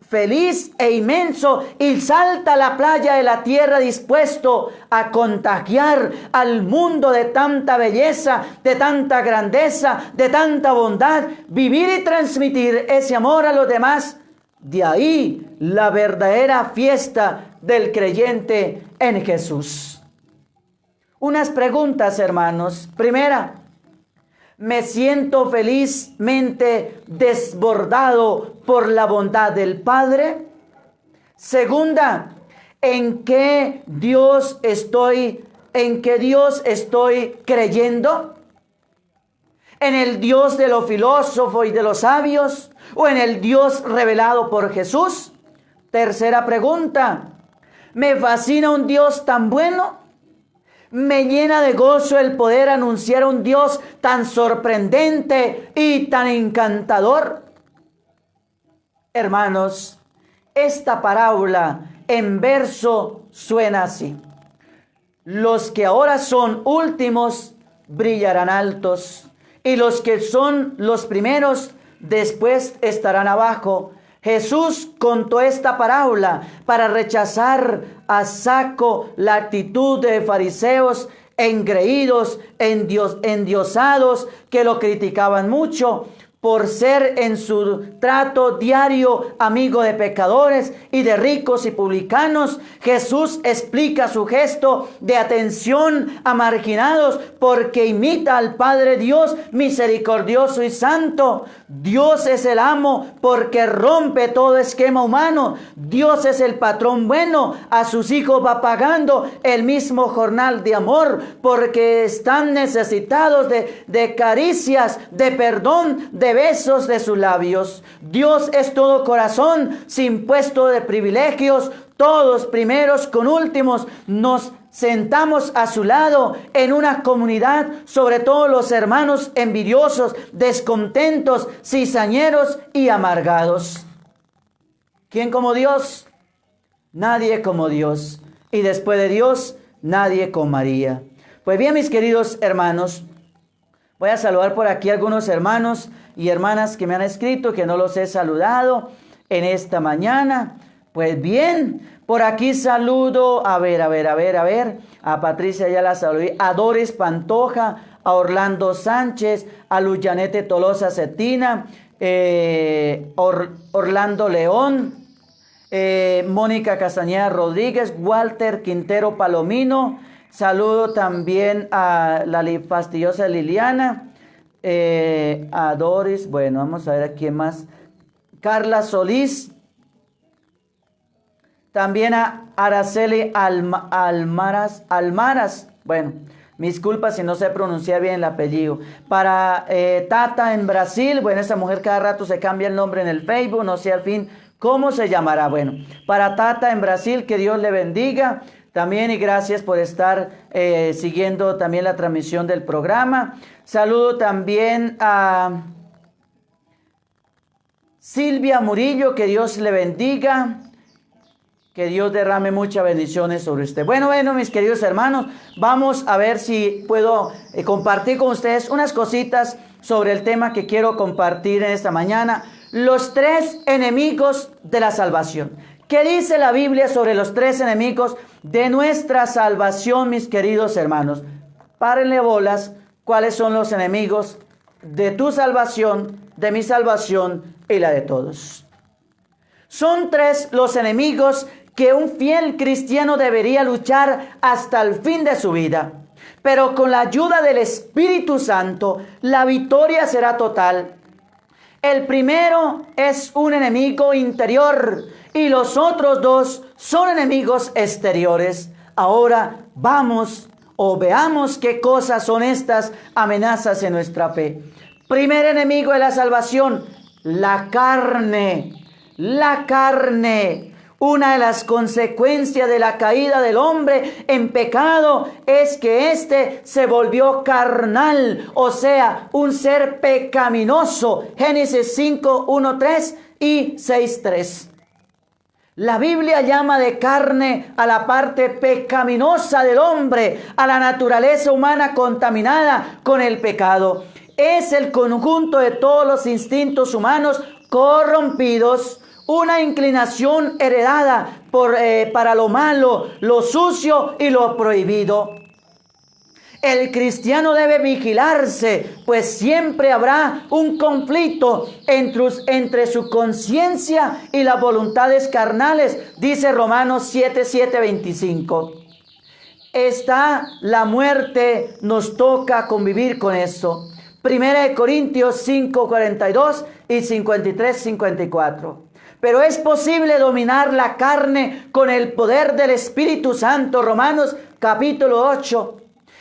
feliz e inmenso y salta a la playa de la tierra dispuesto a contagiar al mundo de tanta belleza, de tanta grandeza, de tanta bondad, vivir y transmitir ese amor a los demás. De ahí la verdadera fiesta del creyente en Jesús. Unas preguntas, hermanos. Primera, ¿me siento felizmente desbordado por la bondad del Padre? Segunda, ¿en qué Dios estoy creyendo? ¿En el Dios de los filósofos y de los sabios? ¿O en el Dios revelado por Jesús? Tercera pregunta, ¿me fascina un Dios tan bueno? ¿Me llena de gozo el poder anunciar a un Dios tan sorprendente y tan encantador? Hermanos, esta parábola en verso suena así: los que ahora son últimos brillarán altos, y los que son los primeros después estarán abajo. Jesús contó esta parábola para rechazar a saco la actitud de fariseos engreídos, endiosados, que lo criticaban mucho por ser en su trato diario amigo de pecadores y de ricos y publicanos. Jesús explica su gesto de atención a marginados porque imita al Padre Dios misericordioso y santo. Dios es el amo porque rompe todo esquema humano. Dios es el patrón bueno. A sus hijos va pagando el mismo jornal de amor porque están necesitados de caricias, de perdón, de besos de sus labios. Dios es todo corazón, sin puesto de privilegios. Todos, primeros con últimos, nos sentamos a su lado en una comunidad, sobre todo los hermanos envidiosos, descontentos, cizañeros y amargados. ¿Quién como Dios? Nadie como Dios. Y después de Dios, nadie como María. Pues bien, mis queridos hermanos, voy a saludar por aquí a algunos hermanos y hermanas que me han escrito, que no los he saludado en esta mañana. Pues bien, por aquí saludo, a ver, a Patricia ya la saludé, a Doris Pantoja, a Orlando Sánchez, a Luyanete Tolosa Cetina, Orlando León, Mónica Castañeda Rodríguez, Walter Quintero Palomino. Saludo también a la fastidiosa Liliana, a Doris, bueno, vamos a ver a quién más. Carla Solís, también a Araceli Almaras, bueno, mis culpas si no sé pronunciar bien el apellido. Para Tata en Brasil, bueno, esa mujer cada rato se cambia el nombre en el Facebook, no sé al fin cómo se llamará. Bueno, para Tata en Brasil, que Dios le bendiga también y gracias por estar siguiendo también la transmisión del programa. Saludo también a Silvia Murillo, que Dios le bendiga. Que Dios derrame muchas bendiciones sobre usted. Bueno, mis queridos hermanos, vamos a ver si puedo compartir con ustedes unas cositas sobre el tema que quiero compartir en esta mañana. Los 3 enemigos de la salvación. ¿Qué dice la Biblia sobre los 3 enemigos de nuestra salvación, mis queridos hermanos? Párenle bolas, ¿cuáles son los enemigos de tu salvación, de mi salvación y la de todos? Son 3 los enemigos que un fiel cristiano debería luchar hasta el fin de su vida. Pero con la ayuda del Espíritu Santo, la victoria será total. El primero es un enemigo interior y los otros 2 son enemigos exteriores. Ahora veamos qué cosas son estas amenazas en nuestra fe. Primer enemigo de la salvación, la carne. La carne. Una de las consecuencias de la caída del hombre en pecado es que éste se volvió carnal, o sea, un ser pecaminoso. Génesis 5, 1, 3 y 6, 3. La Biblia llama de carne a la parte pecaminosa del hombre, a la naturaleza humana contaminada con el pecado. Es el conjunto de todos los instintos humanos corrompidos, una inclinación heredada para lo malo, lo sucio y lo prohibido. El cristiano debe vigilarse, pues siempre habrá un conflicto entre su conciencia y las voluntades carnales, dice Romanos 7, 25. La muerte, nos toca convivir con eso. Primera de Corintios 5, 42 y 53, 54. Pero es posible dominar la carne con el poder del Espíritu Santo, Romanos capítulo 8,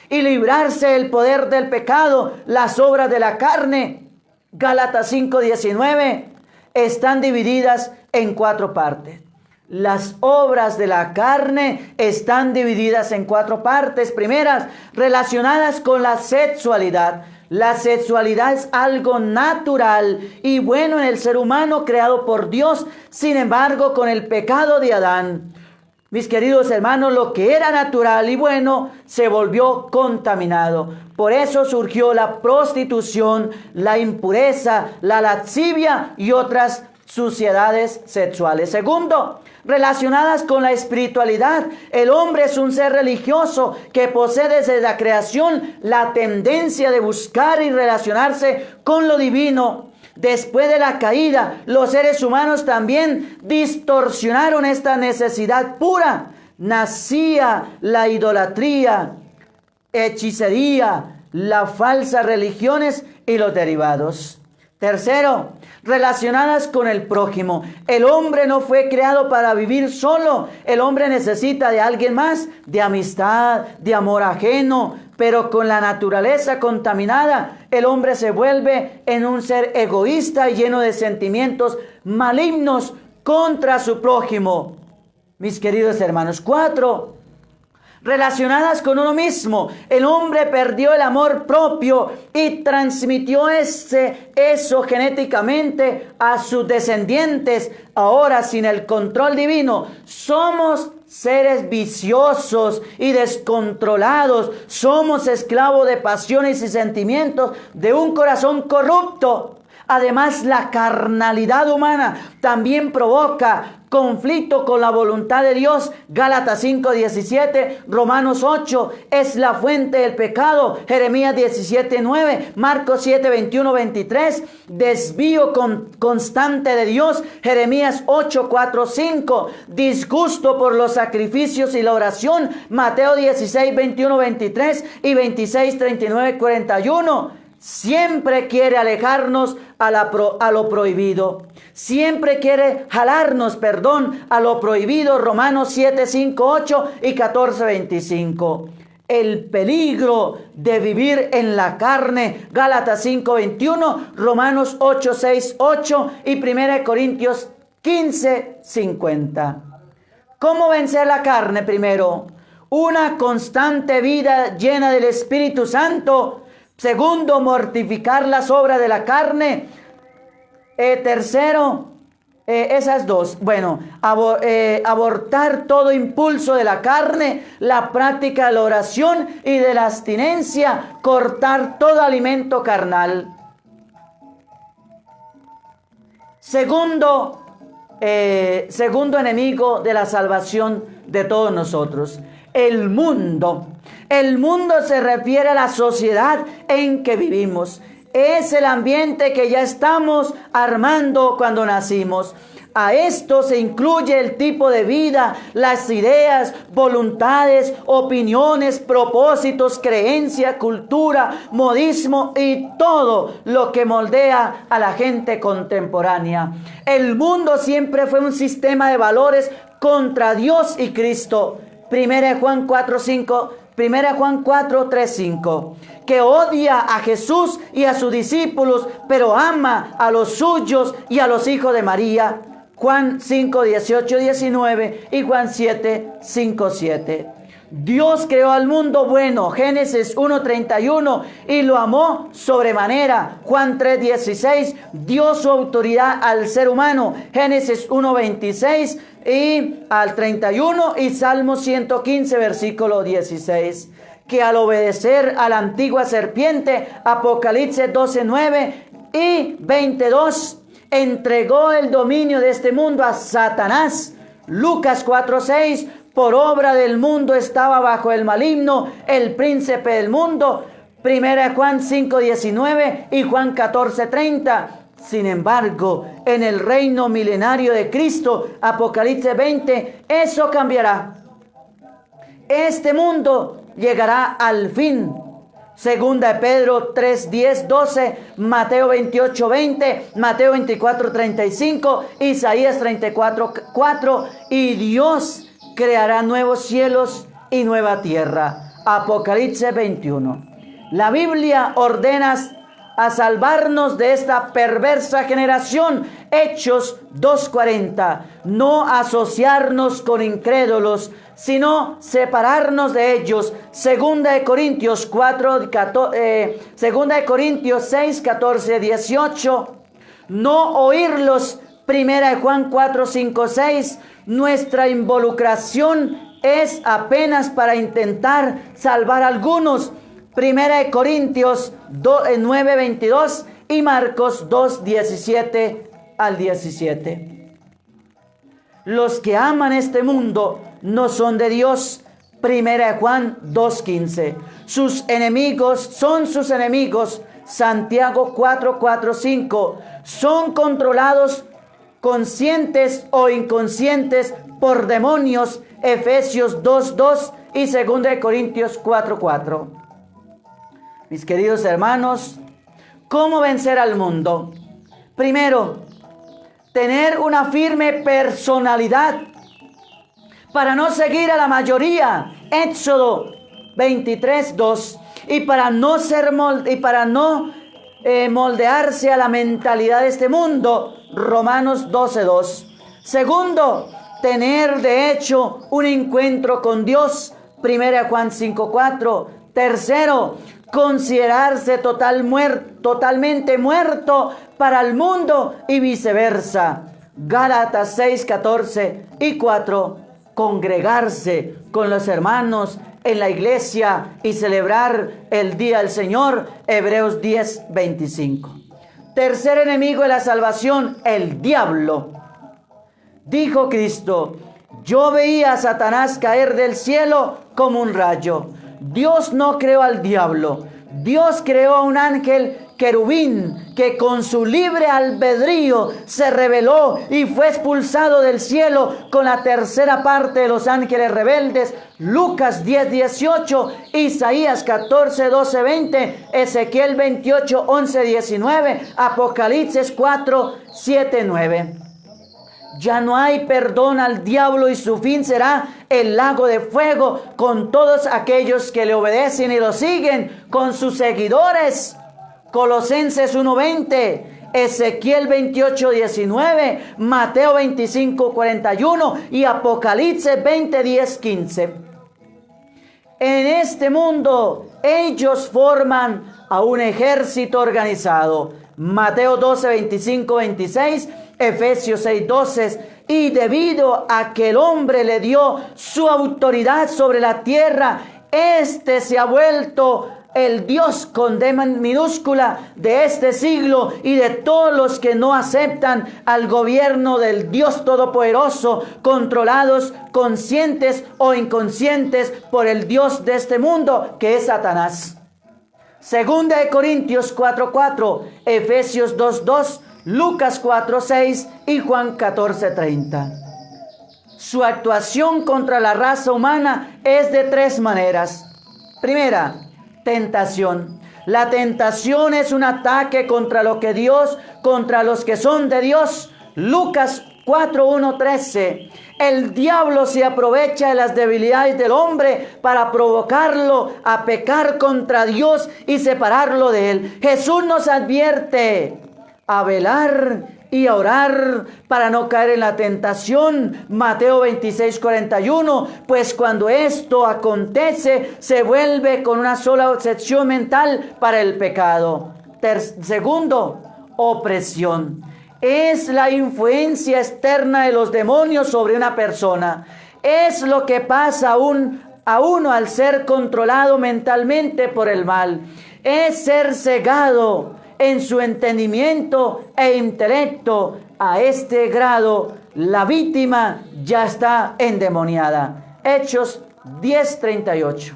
y librarse del poder del pecado, las obras de la carne, Gálatas 5, 19, están divididas en 4 partes. Las obras de la carne están divididas en 4 partes. Primeras, relacionadas con la sexualidad. La sexualidad es algo natural y bueno en el ser humano creado por Dios. Sin embargo, con el pecado de Adán, mis queridos hermanos, lo que era natural y bueno se volvió contaminado. Por eso surgió la prostitución, la impureza, la lascivia y otras suciedades sexuales. Segundo, relacionadas con la espiritualidad. El hombre es un ser religioso que posee desde la creación la tendencia de buscar y relacionarse con lo divino. Después de la caída, los seres humanos también distorsionaron esta necesidad pura. Nacía la idolatría, hechicería, las falsas religiones y los derivados. Tercero, relacionadas con el prójimo. El hombre no fue creado para vivir solo. El hombre necesita de alguien más, de amistad, de amor ajeno. Pero con la naturaleza contaminada, el hombre se vuelve en un ser egoísta y lleno de sentimientos malignos contra su prójimo. Mis queridos hermanos, 4. Relacionadas con uno mismo. El hombre perdió el amor propio y transmitió eso genéticamente a sus descendientes. Ahora, sin el control divino, somos seres viciosos y descontrolados. Somos esclavos de pasiones y sentimientos de un corazón corrupto. Además, la carnalidad humana también provoca conflicto con la voluntad de Dios. Gálatas 5:17, Romanos 8, es la fuente del pecado. Jeremías 17:9, Marcos 7:21-23, desvío constante de Dios. Jeremías 8:4-5, disgusto por los sacrificios y la oración. Mateo 16:21-23 y 26:39-41. Siempre quiere alejarnos a lo prohibido. Siempre quiere jalarnos, a lo prohibido. Romanos 7:5-8 y 14:25. El peligro de vivir en la carne. Gálatas 5:21, Romanos 8:6-8 y 1 Corintios 15:50. ¿Cómo vencer la carne? Primero, una constante vida llena del Espíritu Santo. Segundo, mortificar las obras de la carne. Tercero, esas dos. Bueno, abortar todo impulso de la carne, la práctica de la oración y de la abstinencia, cortar todo alimento carnal. Segundo enemigo de la salvación de todos nosotros, el mundo. El mundo se refiere a la sociedad en que vivimos. Es el ambiente que ya estamos armando cuando nacimos. A esto se incluye el tipo de vida, las ideas, voluntades, opiniones, propósitos, creencia, cultura, modismo y todo lo que moldea a la gente contemporánea. El mundo siempre fue un sistema de valores contra Dios y Cristo. 1 Juan 4:3-5, que odia a Jesús y a sus discípulos, pero ama a los suyos y a los hijos de María. Juan 5:18-19 y Juan 7:5-7. Dios creó al mundo bueno, Génesis 1:31, y lo amó sobremanera. Juan 3:16, dio su autoridad al ser humano, Génesis 1:26 y al 31 y Salmo 115 versículo 16. Que al obedecer a la antigua serpiente, Apocalipsis 12:9 y 22, entregó el dominio de este mundo a Satanás. Lucas 4:6, por obra del mundo estaba bajo el maligno, el príncipe del mundo. 1 Juan 5:19 y Juan 14:30. Sin embargo, en el reino milenario de Cristo, Apocalipsis 20, eso cambiará. Este mundo llegará al fin. Segunda de Pedro 3:10-12, Mateo 28:20, Mateo 24:35, Isaías 34:4, y Dios creará nuevos cielos y nueva tierra. Apocalipsis 21. La Biblia ordena a salvarnos de esta perversa generación. Hechos 2:40. No asociarnos con incrédulos, sino separarnos de ellos. Segunda de Corintios 6:14-18. No oírlos. Primera de Juan 4:5-6. Nuestra involucración es apenas para intentar salvar a algunos. Primera de Corintios 9:22 y Marcos 2:17-17. Los que aman este mundo no son de Dios. Primera de Juan 2:15. Sus enemigos son sus enemigos. Santiago 4:4-5. Son controlados, conscientes o inconscientes, por demonios. Efesios 2:2 y 2 Corintios 4:4. Mis queridos hermanos, ¿cómo vencer al mundo? Primero, tener una firme personalidad para no seguir a la mayoría. Éxodo 23:2. Y para no moldearse a la mentalidad de este mundo. Romanos 12:2. Segundo, tener de hecho un encuentro con Dios. 1 Juan 5:4. Tercero, considerarse totalmente muerto para el mundo y viceversa. Gálatas 6:14 y 4. Congregarse con los hermanos en la iglesia y celebrar el día del Señor. Hebreos 10:25. Tercer enemigo de la salvación, el diablo. Dijo Cristo: yo veía a Satanás caer del cielo como un rayo. Dios no creó al diablo. Dios creó a un ángel querubín que con su libre albedrío se rebeló y fue expulsado del cielo con la tercera parte de los ángeles rebeldes. Lucas 10:18, Isaías 14:12-20, Ezequiel 28:11-19, Apocalipsis 4:7-9. Ya no hay perdón al diablo y su fin será el lago de fuego con todos aquellos que le obedecen y lo siguen, con sus seguidores. Colosenses 1:20, Ezequiel 28:19, Mateo 25:41 y Apocalipsis 20:10-15. En este mundo ellos forman a un ejército organizado. Mateo 12:25-26, Efesios 6:12. Y debido a que el hombre le dio su autoridad sobre la tierra, este se ha vuelto el Dios con D minúscula de este siglo y de todos los que no aceptan al gobierno del Dios Todopoderoso, controlados, conscientes o inconscientes por el Dios de este mundo, que es Satanás. Segunda de Corintios 4:4, Efesios 2:2, Lucas 4:6 y Juan 14:30. Su actuación contra la raza humana es de tres maneras. Primera, tentación. La tentación es un ataque contra lo que Dios, contra los que son de Dios. Lucas 4:1-13. El diablo se aprovecha de las debilidades del hombre para provocarlo a pecar contra Dios y separarlo de él. Jesús nos advierte a velar y a orar para no caer en la tentación. Mateo 26:41, pues cuando esto acontece se vuelve con una sola obsesión mental para el pecado. Segundo, opresión. Es la influencia externa de los demonios sobre una persona. Es lo que pasa a uno al ser controlado mentalmente por el mal. Es ser cegado en su entendimiento e intelecto. A este grado, la víctima ya está endemoniada. Hechos 10:38.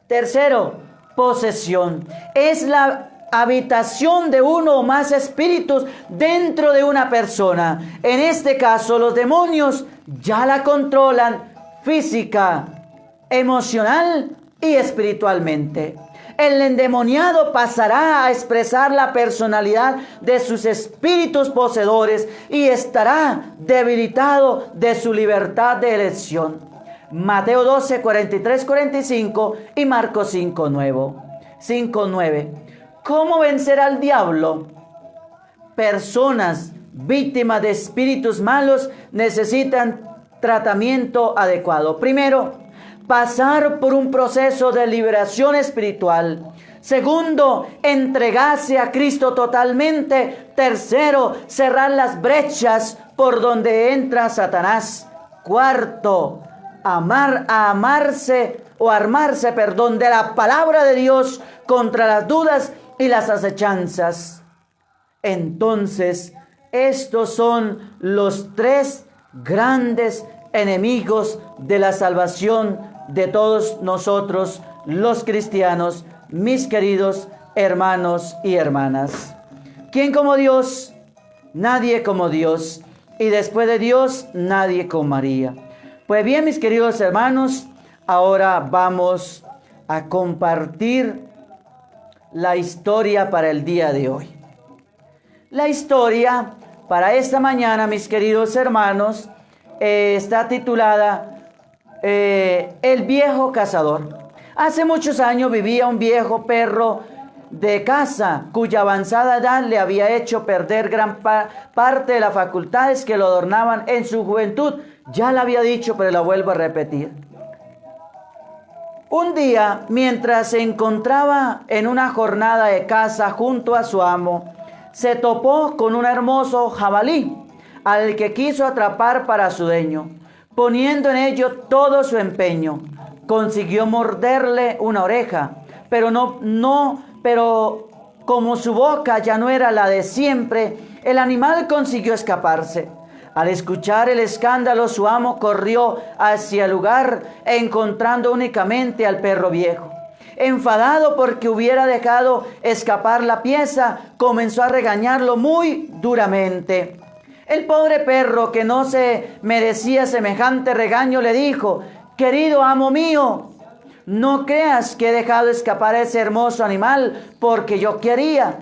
Tercero, posesión. Es la habitación de uno o más espíritus dentro de una persona. En este caso, los demonios ya la controlan física, emocional y espiritualmente. El endemoniado pasará a expresar la personalidad de sus espíritus poseedores y estará debilitado de su libertad de elección. Mateo 12:43-45 y Marcos 5:9. ¿Cómo vencer al diablo? Personas víctimas de espíritus malos necesitan tratamiento adecuado. Primero, pasar por un proceso de liberación espiritual. Segundo, entregarse a Cristo totalmente. Tercero, cerrar las brechas por donde entra Satanás. Cuarto, armarse de la palabra de Dios contra las dudas y las acechanzas. Entonces, estos son los tres grandes enemigos de la salvación de todos nosotros, los cristianos, mis queridos hermanos y hermanas. ¿Quién como Dios? Nadie como Dios. Y después de Dios, nadie como María. Pues bien, mis queridos hermanos, ahora vamos a compartir la historia para el día de hoy. La historia para esta mañana, mis queridos hermanos, está titulada El viejo cazador. Hace muchos años vivía un viejo perro de casa cuya avanzada edad le había hecho perder gran parte de las facultades que lo adornaban en su juventud. Ya lo había dicho, pero lo vuelvo a repetir. Un día, mientras se encontraba en una jornada de caza junto a su amo, se topó con un hermoso jabalí, al que quiso atrapar para su dueño. Poniendo en ello todo su empeño, consiguió morderle una oreja, pero Como su boca ya no era la de siempre, el animal consiguió escaparse. Al escuchar el escándalo, su amo corrió hacia el lugar, encontrando únicamente al perro viejo. Enfadado porque hubiera dejado escapar la pieza, comenzó a regañarlo muy duramente. El pobre perro, que no se merecía semejante regaño, le dijo: querido amo mío, no creas que he dejado escapar a ese hermoso animal porque yo quería.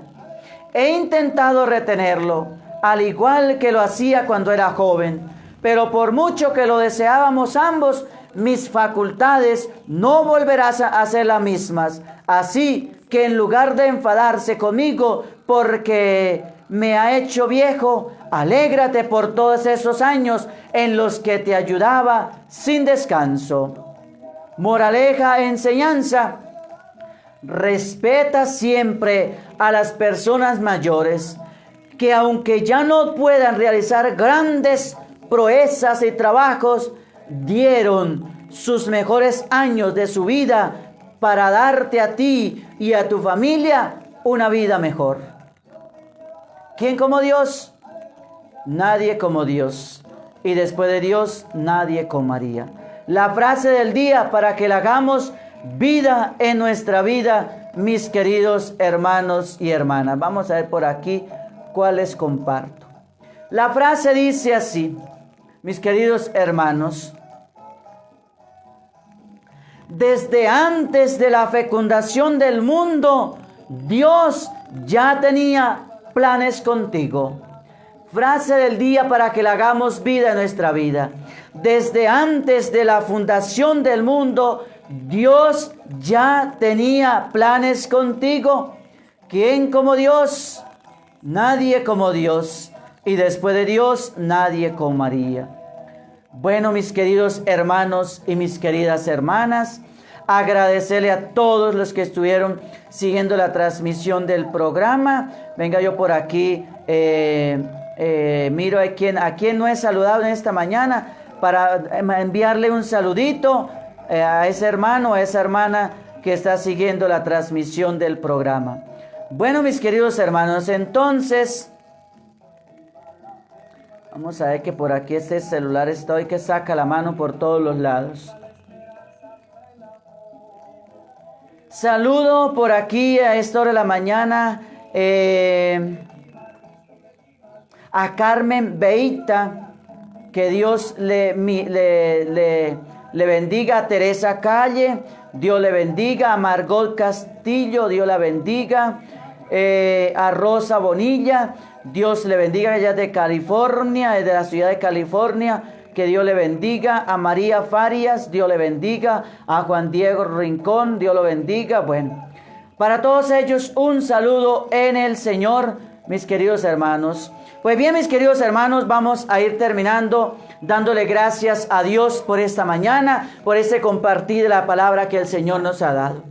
He intentado retenerlo, al igual que lo hacía cuando era joven, pero por mucho que lo deseábamos ambos, mis facultades no volverán a ser las mismas. Así que en lugar de enfadarse conmigo porque me ha hecho viejo, alégrate por todos esos años en los que te ayudaba sin descanso. Moraleja, enseñanza: respeta siempre a las personas mayores, que aunque ya no puedan realizar grandes proezas y trabajos, dieron sus mejores años de su vida para darte a ti y a tu familia una vida mejor. ¿Quién como Dios? Nadie como Dios. Y después de Dios, nadie como María. La frase del día para que la hagamos vida en nuestra vida, mis queridos hermanos y hermanas. Vamos a ver por aquí cuáles comparto. La frase dice así, mis queridos hermanos: desde antes de la fecundación del mundo, Dios ya tenía planes contigo. Frase del día para que la hagamos vida en nuestra vida. Desde antes de la fundación del mundo, Dios ya tenía planes contigo. ¿Quién como Dios? Nadie como Dios. Y después de Dios, nadie como María. Bueno, mis queridos hermanos y mis queridas hermanas, agradecerle a todos los que estuvieron siguiendo la transmisión del programa. Venga yo por aquí, miro a quien no he saludado en esta mañana para enviarle un saludito a ese hermano, a esa hermana que está siguiendo la transmisión del programa. Bueno, mis queridos hermanos, entonces vamos a ver que por aquí este celular está hoy que saca la mano por todos los lados. Saludo por aquí a esta hora de la mañana a Carmen Beita, que Dios le bendiga. A Teresa Calle, Dios le bendiga. A Margot Castillo, Dios la bendiga. A Rosa Bonilla, Dios le bendiga, ella es de California, es de la ciudad de California, que Dios le bendiga. A María Farias, Dios le bendiga. A Juan Diego Rincón, Dios lo bendiga. Bueno, para todos ellos un saludo en el Señor, mis queridos hermanos. Pues bien, mis queridos hermanos, vamos a ir terminando dándole gracias a Dios por esta mañana, por este compartir de la palabra que el Señor nos ha dado.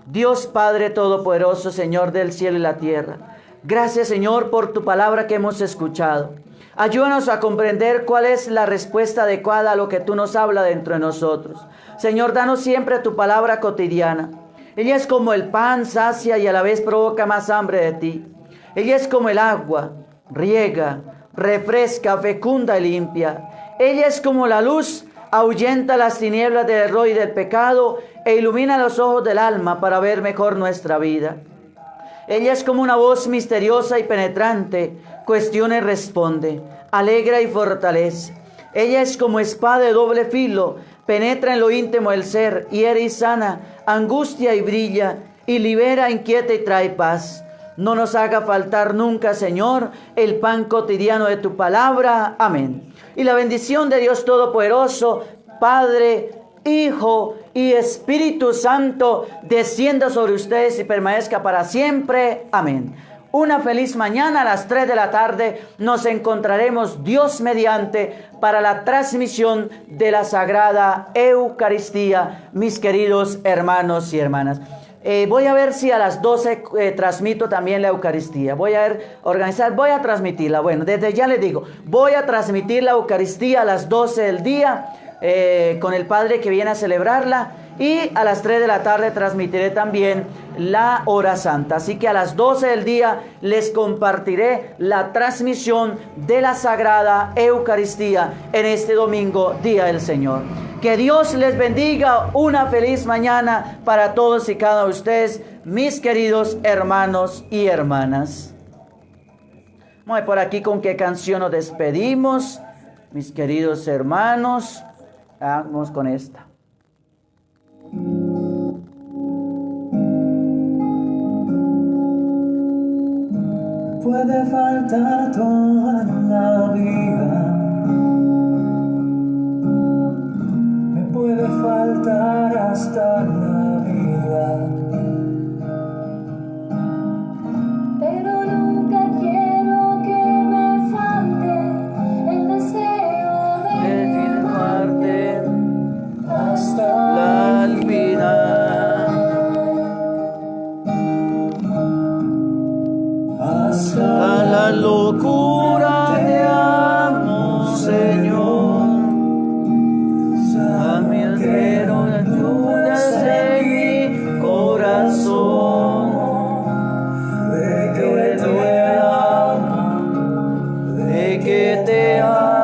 Dios Padre Todopoderoso, Señor del cielo y la tierra, gracias, Señor, por tu palabra que hemos escuchado. Ayúdanos a comprender cuál es la respuesta adecuada a lo que tú nos hablas dentro de nosotros. Señor, danos siempre tu palabra cotidiana. Ella es como el pan, sacia y a la vez provoca más hambre de ti. Ella es como el agua, riega, refresca, fecunda y limpia. Ella es como la luz, ahuyenta las tinieblas del error y del pecado e ilumina los ojos del alma para ver mejor nuestra vida. Ella es como una voz misteriosa y penetrante, cuestiona y responde, alegra y fortalece. Ella es como espada de doble filo, penetra en lo íntimo del ser, hiere y sana, angustia y brilla, y libera, inquieta y trae paz. No nos haga faltar nunca, Señor, el pan cotidiano de tu palabra. Amén. Y la bendición de Dios Todopoderoso, Padre, Hijo y Espíritu Santo, descienda sobre ustedes y permanezca para siempre. Amén. Una feliz mañana. A las 3 de la tarde nos encontraremos, Dios mediante, para la transmisión de la Sagrada Eucaristía, mis queridos hermanos y hermanas. Voy a ver si a las 12 transmito también la Eucaristía. Voy a transmitirla. Bueno, desde ya les digo, voy a transmitir la Eucaristía a las 12 del día con el Padre que viene a celebrarla. Y a las 3 de la tarde transmitiré también la hora santa. Así que a las 12 del día les compartiré la transmisión de la Sagrada Eucaristía en este domingo, Día del Señor. Que Dios les bendiga. Una feliz mañana para todos y cada uno de ustedes, mis queridos hermanos y hermanas. Vamos a ver por aquí con qué canción nos despedimos, mis queridos hermanos. Vamos con esta. Puede faltar toda la vida, me puede faltar hasta la vida, pero nunca quiero que me falte el deseo de amarte hasta la vida. hasta A la locura te amo, Señor. A mi alrededor de tuyas en mi corazón. De que te amo, de que te amo.